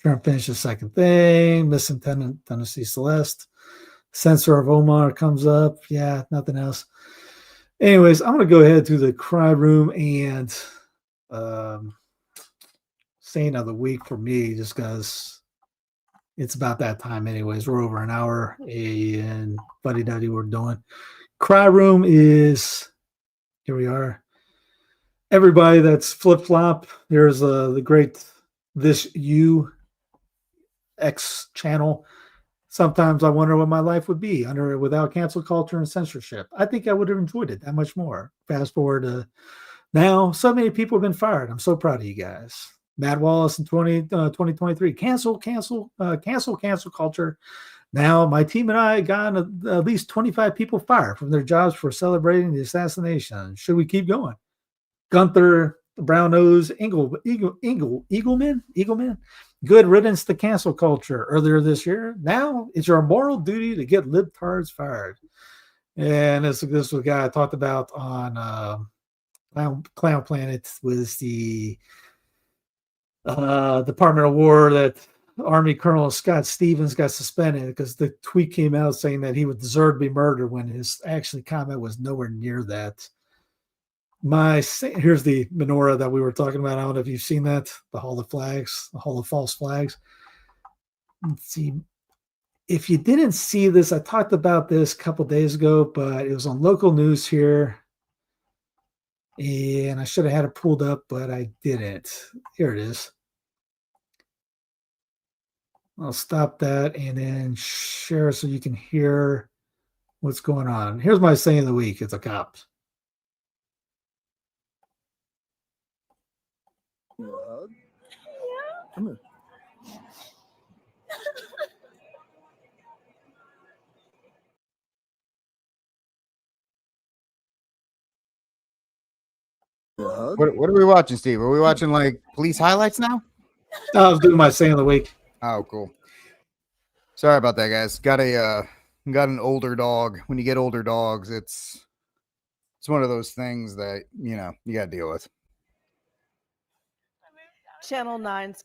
Speaker 2: Trump finished the second thing. Missing Tennessee Celeste. Censor of Omar comes up. Yeah, nothing else. Anyways, I'm going to go ahead to the Cry Room and saying of the week for me, just because it's about that time anyways. We're over an hour and buddy-duddy we're doing. Cry Room is, here we are. Everybody that's flip-flop, there's the great This You X channel. Sometimes I wonder what my life would be without cancel culture and censorship. I think I would have enjoyed it that much more. Fast forward to now, so many people have been fired. I'm so proud of you guys. Matt Wallace in 2023, cancel culture. Now, my team and I got at least 25 people fired from their jobs for celebrating the assassination. Should we keep going? Gunther brown-nosed Eagleman. Good riddance to cancel culture earlier this year. Now it's your moral duty to get libtards fired. And this was a guy I talked about on Clown Planet, was the Department of War that Army Colonel Scott Stevens got suspended because the tweet came out saying that he would deserve to be murdered when his actually comment was nowhere near that. Here's the menorah that we were talking about. I don't know if you've seen that, the Hall of Flags, the Hall of False Flags. Let's see. If you didn't see this, I talked about this a couple days ago, but it was on local news here. And I should have had it pulled up, but I didn't. Here it is. I'll stop that and then share so you can hear what's going on. Here's my saying of the week. It's a cop.
Speaker 8: Yeah. Come here.
Speaker 1: What are we watching, Steve? Are we watching like police highlights now?
Speaker 2: I was doing my saying of the week.
Speaker 1: Oh, cool. Sorry about that, guys. Got an older dog. When you get older dogs, it's one of those things that, you know, you got to deal with.
Speaker 9: Channel 9's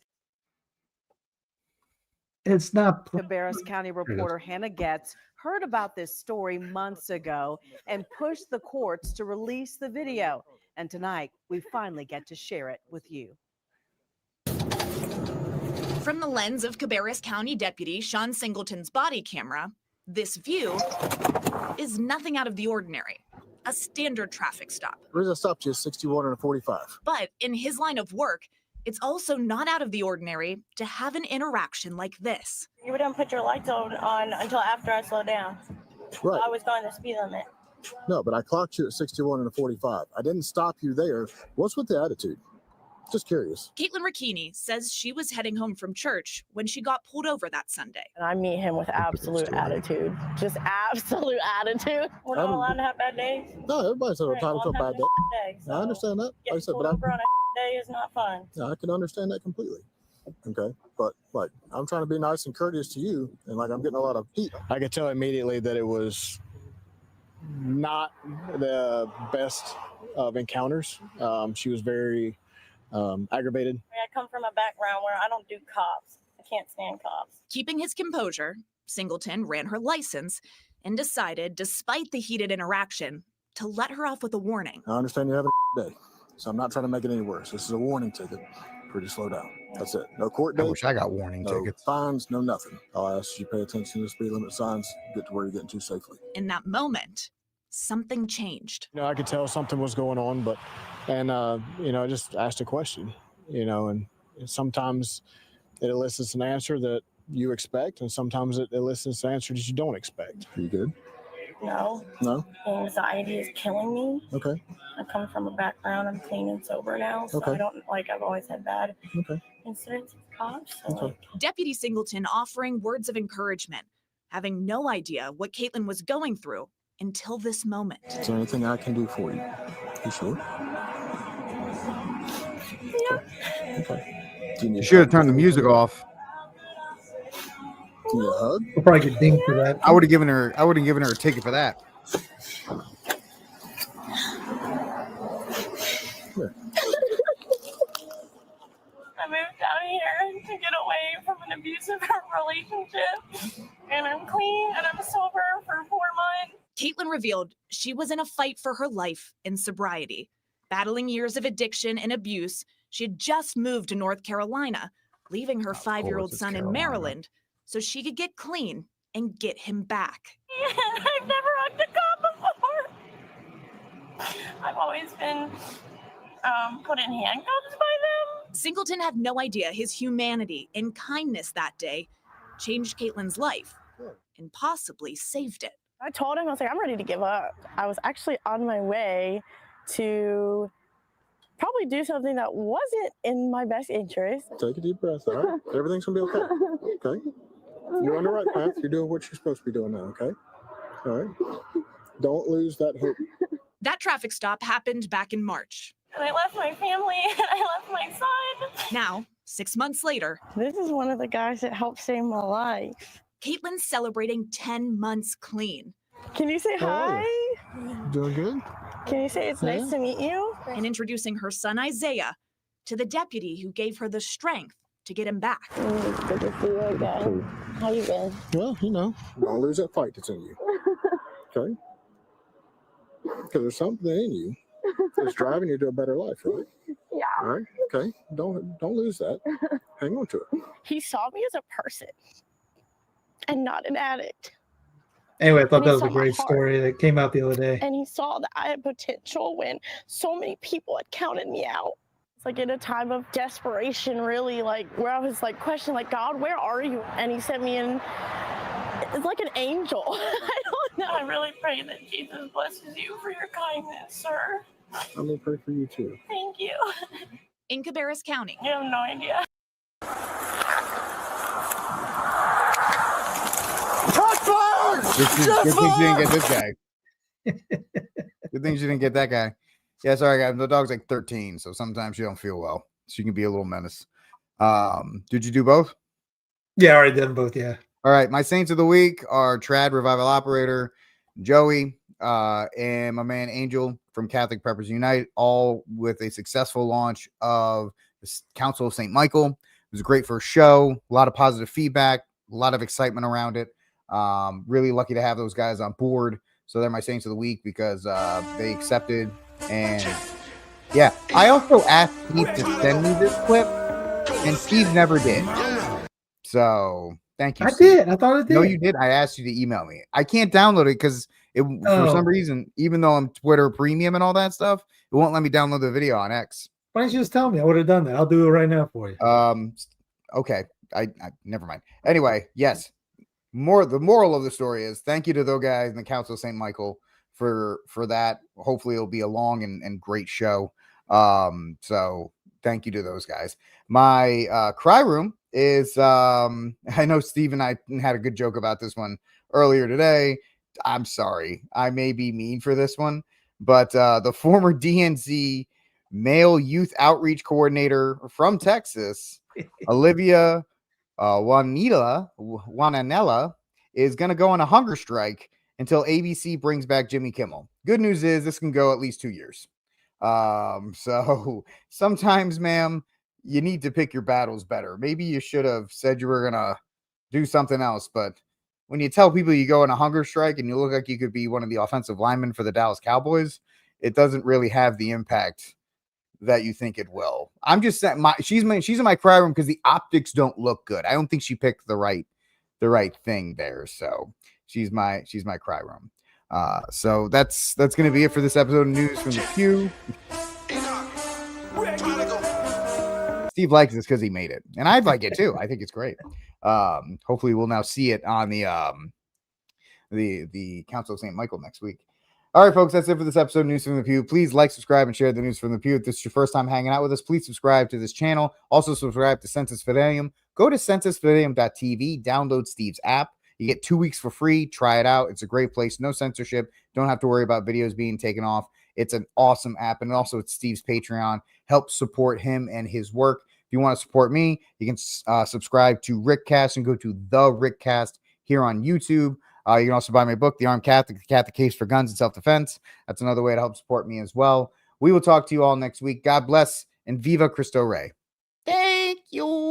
Speaker 2: It's not.
Speaker 9: Cabarrus County reporter Hannah Getz heard about this story months ago and pushed the courts to release the video. And tonight, we finally get to share it with you.
Speaker 10: From the lens of Cabarrus County Deputy Sean Singleton's body camera, this view is nothing out of the ordinary. A standard traffic stop.
Speaker 8: The reason I stopped you is 61 and a 45.
Speaker 10: But in his line of work, it's also not out of the ordinary to have an interaction like this.
Speaker 11: You wouldn't put your lights on until after I slowed down.
Speaker 8: Right.
Speaker 11: I was going the speed limit.
Speaker 8: No, but I clocked you at 61 and a 45. I didn't stop you there. What's with the attitude? Just curious.
Speaker 10: Caitlin Ricchini says she was heading home from church when she got pulled over that Sunday.
Speaker 11: And I meet him with absolute attitude. Just absolute attitude. We're not allowed to have bad days.
Speaker 8: No, everybody's entitled to a bad day.
Speaker 11: So
Speaker 8: I understand that. Like I said,
Speaker 11: pulled over on a day is not fun.
Speaker 8: I can understand that completely. Okay, but like I'm trying to be nice and courteous to you, and like I'm getting a lot of heat.
Speaker 12: I could tell immediately that it was not the best of encounters. She was very aggravated.
Speaker 11: I come from a background where I don't do cops. I can't stand cops.
Speaker 10: Keeping his composure, Singleton ran her license and decided, despite the heated interaction, to let her off with a warning.
Speaker 8: I understand you're having a day, so I'm not trying to make it any worse. This is a warning ticket. Pretty slow down. That's it. No court date.
Speaker 1: I wish I got warning tickets.
Speaker 8: Fines, no nothing. I'll ask you to pay attention to the speed limit signs, get to where you're getting to safely.
Speaker 10: In that moment, something changed.
Speaker 12: You know, I could tell something was going on, I just asked a question, and sometimes it elicits an answer that you expect, and sometimes it elicits an answer that you don't expect.
Speaker 8: Are you good?
Speaker 11: No.
Speaker 8: No?
Speaker 11: Anxiety is killing me.
Speaker 8: Okay.
Speaker 11: I come from a background. I'm clean and sober now. So
Speaker 8: Okay.
Speaker 11: I don't I've always had bad incidents with cops. So
Speaker 8: Okay.
Speaker 10: Deputy Singleton offering words of encouragement, having no idea what Caitlin was going through until this moment.
Speaker 8: Is there anything I can do for you? You sure?
Speaker 11: Yeah.
Speaker 8: Okay. Do you need
Speaker 1: You should have turned the music off.
Speaker 8: Do you need a hug?
Speaker 2: We'll probably get dinged for that.
Speaker 1: I would have given her a ticket for that.
Speaker 8: Here.
Speaker 11: I moved down here to get away from an abusive relationship. And I'm clean and I'm sober for 4 months.
Speaker 10: Caitlin revealed she was in a fight for her life in sobriety. Battling years of addiction and abuse, she had just moved to North Carolina, leaving her 5-year-old son in Maryland so she could get clean and get him back.
Speaker 11: I've never hugged a cop before. I've always been put in handcuffs by them.
Speaker 10: Singleton had no idea his humanity and kindness that day changed Caitlin's life and possibly saved it.
Speaker 11: I told him, I was like, I'm ready to give up. I was actually on my way to probably do something that wasn't in my best interest.
Speaker 8: Take a deep breath, all right? Everything's going to be okay. Okay? You're on the right path. You're doing what you're supposed to be doing now, okay? All right? Don't lose that hope.
Speaker 10: That traffic stop happened back in March.
Speaker 11: And I left my family and I left my son.
Speaker 10: Now, 6 months later,
Speaker 11: This is one of the guys that helped save my life.
Speaker 10: Caitlin's celebrating 10 months clean.
Speaker 11: Can you say hi?
Speaker 12: Doing good?
Speaker 11: Can you say it's nice to meet you?
Speaker 10: And introducing her son Isaiah to the deputy who gave her the strength to get him back.
Speaker 11: It's good to see you again. How you been?
Speaker 12: Well, don't lose that fight that's in you. Okay? Because there's something in you that's driving you to a better life, right?
Speaker 11: Yeah.
Speaker 12: All right? Okay. Don't lose that. Hang on to it.
Speaker 11: He saw me as a person and not an addict.
Speaker 2: Anyway, I thought
Speaker 11: And he
Speaker 2: that was
Speaker 11: saw
Speaker 2: a
Speaker 11: my
Speaker 2: great
Speaker 11: heart.
Speaker 2: story that came out the other day.
Speaker 11: And he saw that I had potential when so many people had counted me out. It's like in a time of desperation, really, like where I was like questioning, like, God, where are you? And he sent me in. It's like an angel. I don't know. I really pray that Jesus blesses you for your kindness, sir.
Speaker 12: I'm going to pray for you too.
Speaker 11: Thank you.
Speaker 10: In Cabarrus County,
Speaker 11: You have no idea.
Speaker 1: Good thing you didn't get this guy. Good thing you didn't get that guy. Yeah, sorry, guys. The dog's like 13, so sometimes she don't feel well. She can be a little menace. Did you do both?
Speaker 2: Yeah, I already did them both. Yeah.
Speaker 1: All right. My Saints of the Week are Trad Revival Operator, Joey, and my man Angel from Catholic Preppers Unite, all with a successful launch of the Council of St. Michael. It was a great first show. A lot of positive feedback, a lot of excitement around it. Really lucky to have those guys on board. So they're my Saints of the Week because they accepted. And yeah, I also asked Steve to send me this clip, and Steve never did. So thank you.
Speaker 2: I
Speaker 1: Steve.
Speaker 2: did. I thought it did.
Speaker 1: No, you did. I asked you to email me. I can't download it because for some reason, even though I'm Twitter Premium and all that stuff, it won't let me download the video on X.
Speaker 2: Why didn't you just tell me? I would have done that. I'll do it right now for you.
Speaker 1: Okay. I never mind. Anyway, yes. The moral of the story is thank you to those guys in the Council of St. Michael for that. Hopefully it'll be a long and great show. So thank you to those guys. My cry room is I know Steve and I had a good joke about this one earlier today. I'm sorry. I may be mean for this one, but the former DNC male youth outreach coordinator from Texas, Olivia Juananella, is going to go on a hunger strike until ABC brings back Jimmy Kimmel. Good news is this can go at least 2 years. So sometimes, ma'am, you need to pick your battles better. Maybe you should have said you were going to do something else, but when you tell people you go on a hunger strike and you look like you could be one of the offensive linemen for the Dallas Cowboys, it doesn't really have the impact that you think it will. I'm just saying she's in my cry room because the optics don't look good. I don't think she picked the right thing there. So she's my cry room. So that's going to be it for this episode of News from the Pew. Steve likes this because he made it, and I'd like it too. I think it's great. Hopefully we'll now see it on the Council of St. Michael next week. All right, folks, that's it for this episode of News from the Pew. Please like, subscribe, and share the News from the Pew. If this is your first time hanging out with us, please subscribe to this channel. Also subscribe to Sensus Fidelium. Go to sensusfidelium.tv, download Steve's app. You get 2 weeks for free. Try it out. It's a great place. No censorship. Don't have to worry about videos being taken off. It's an awesome app. And also it's Steve's Patreon. Help support him and his work. If you want to support me, you can subscribe to Rickcast and go to The Rickcast here on YouTube. You can also buy my book, The Armed Catholic, The Catholic Case for Guns and Self-Defense. That's another way to help support me as well. We will talk to you all next week. God bless and Viva Cristo Rey. Thank you.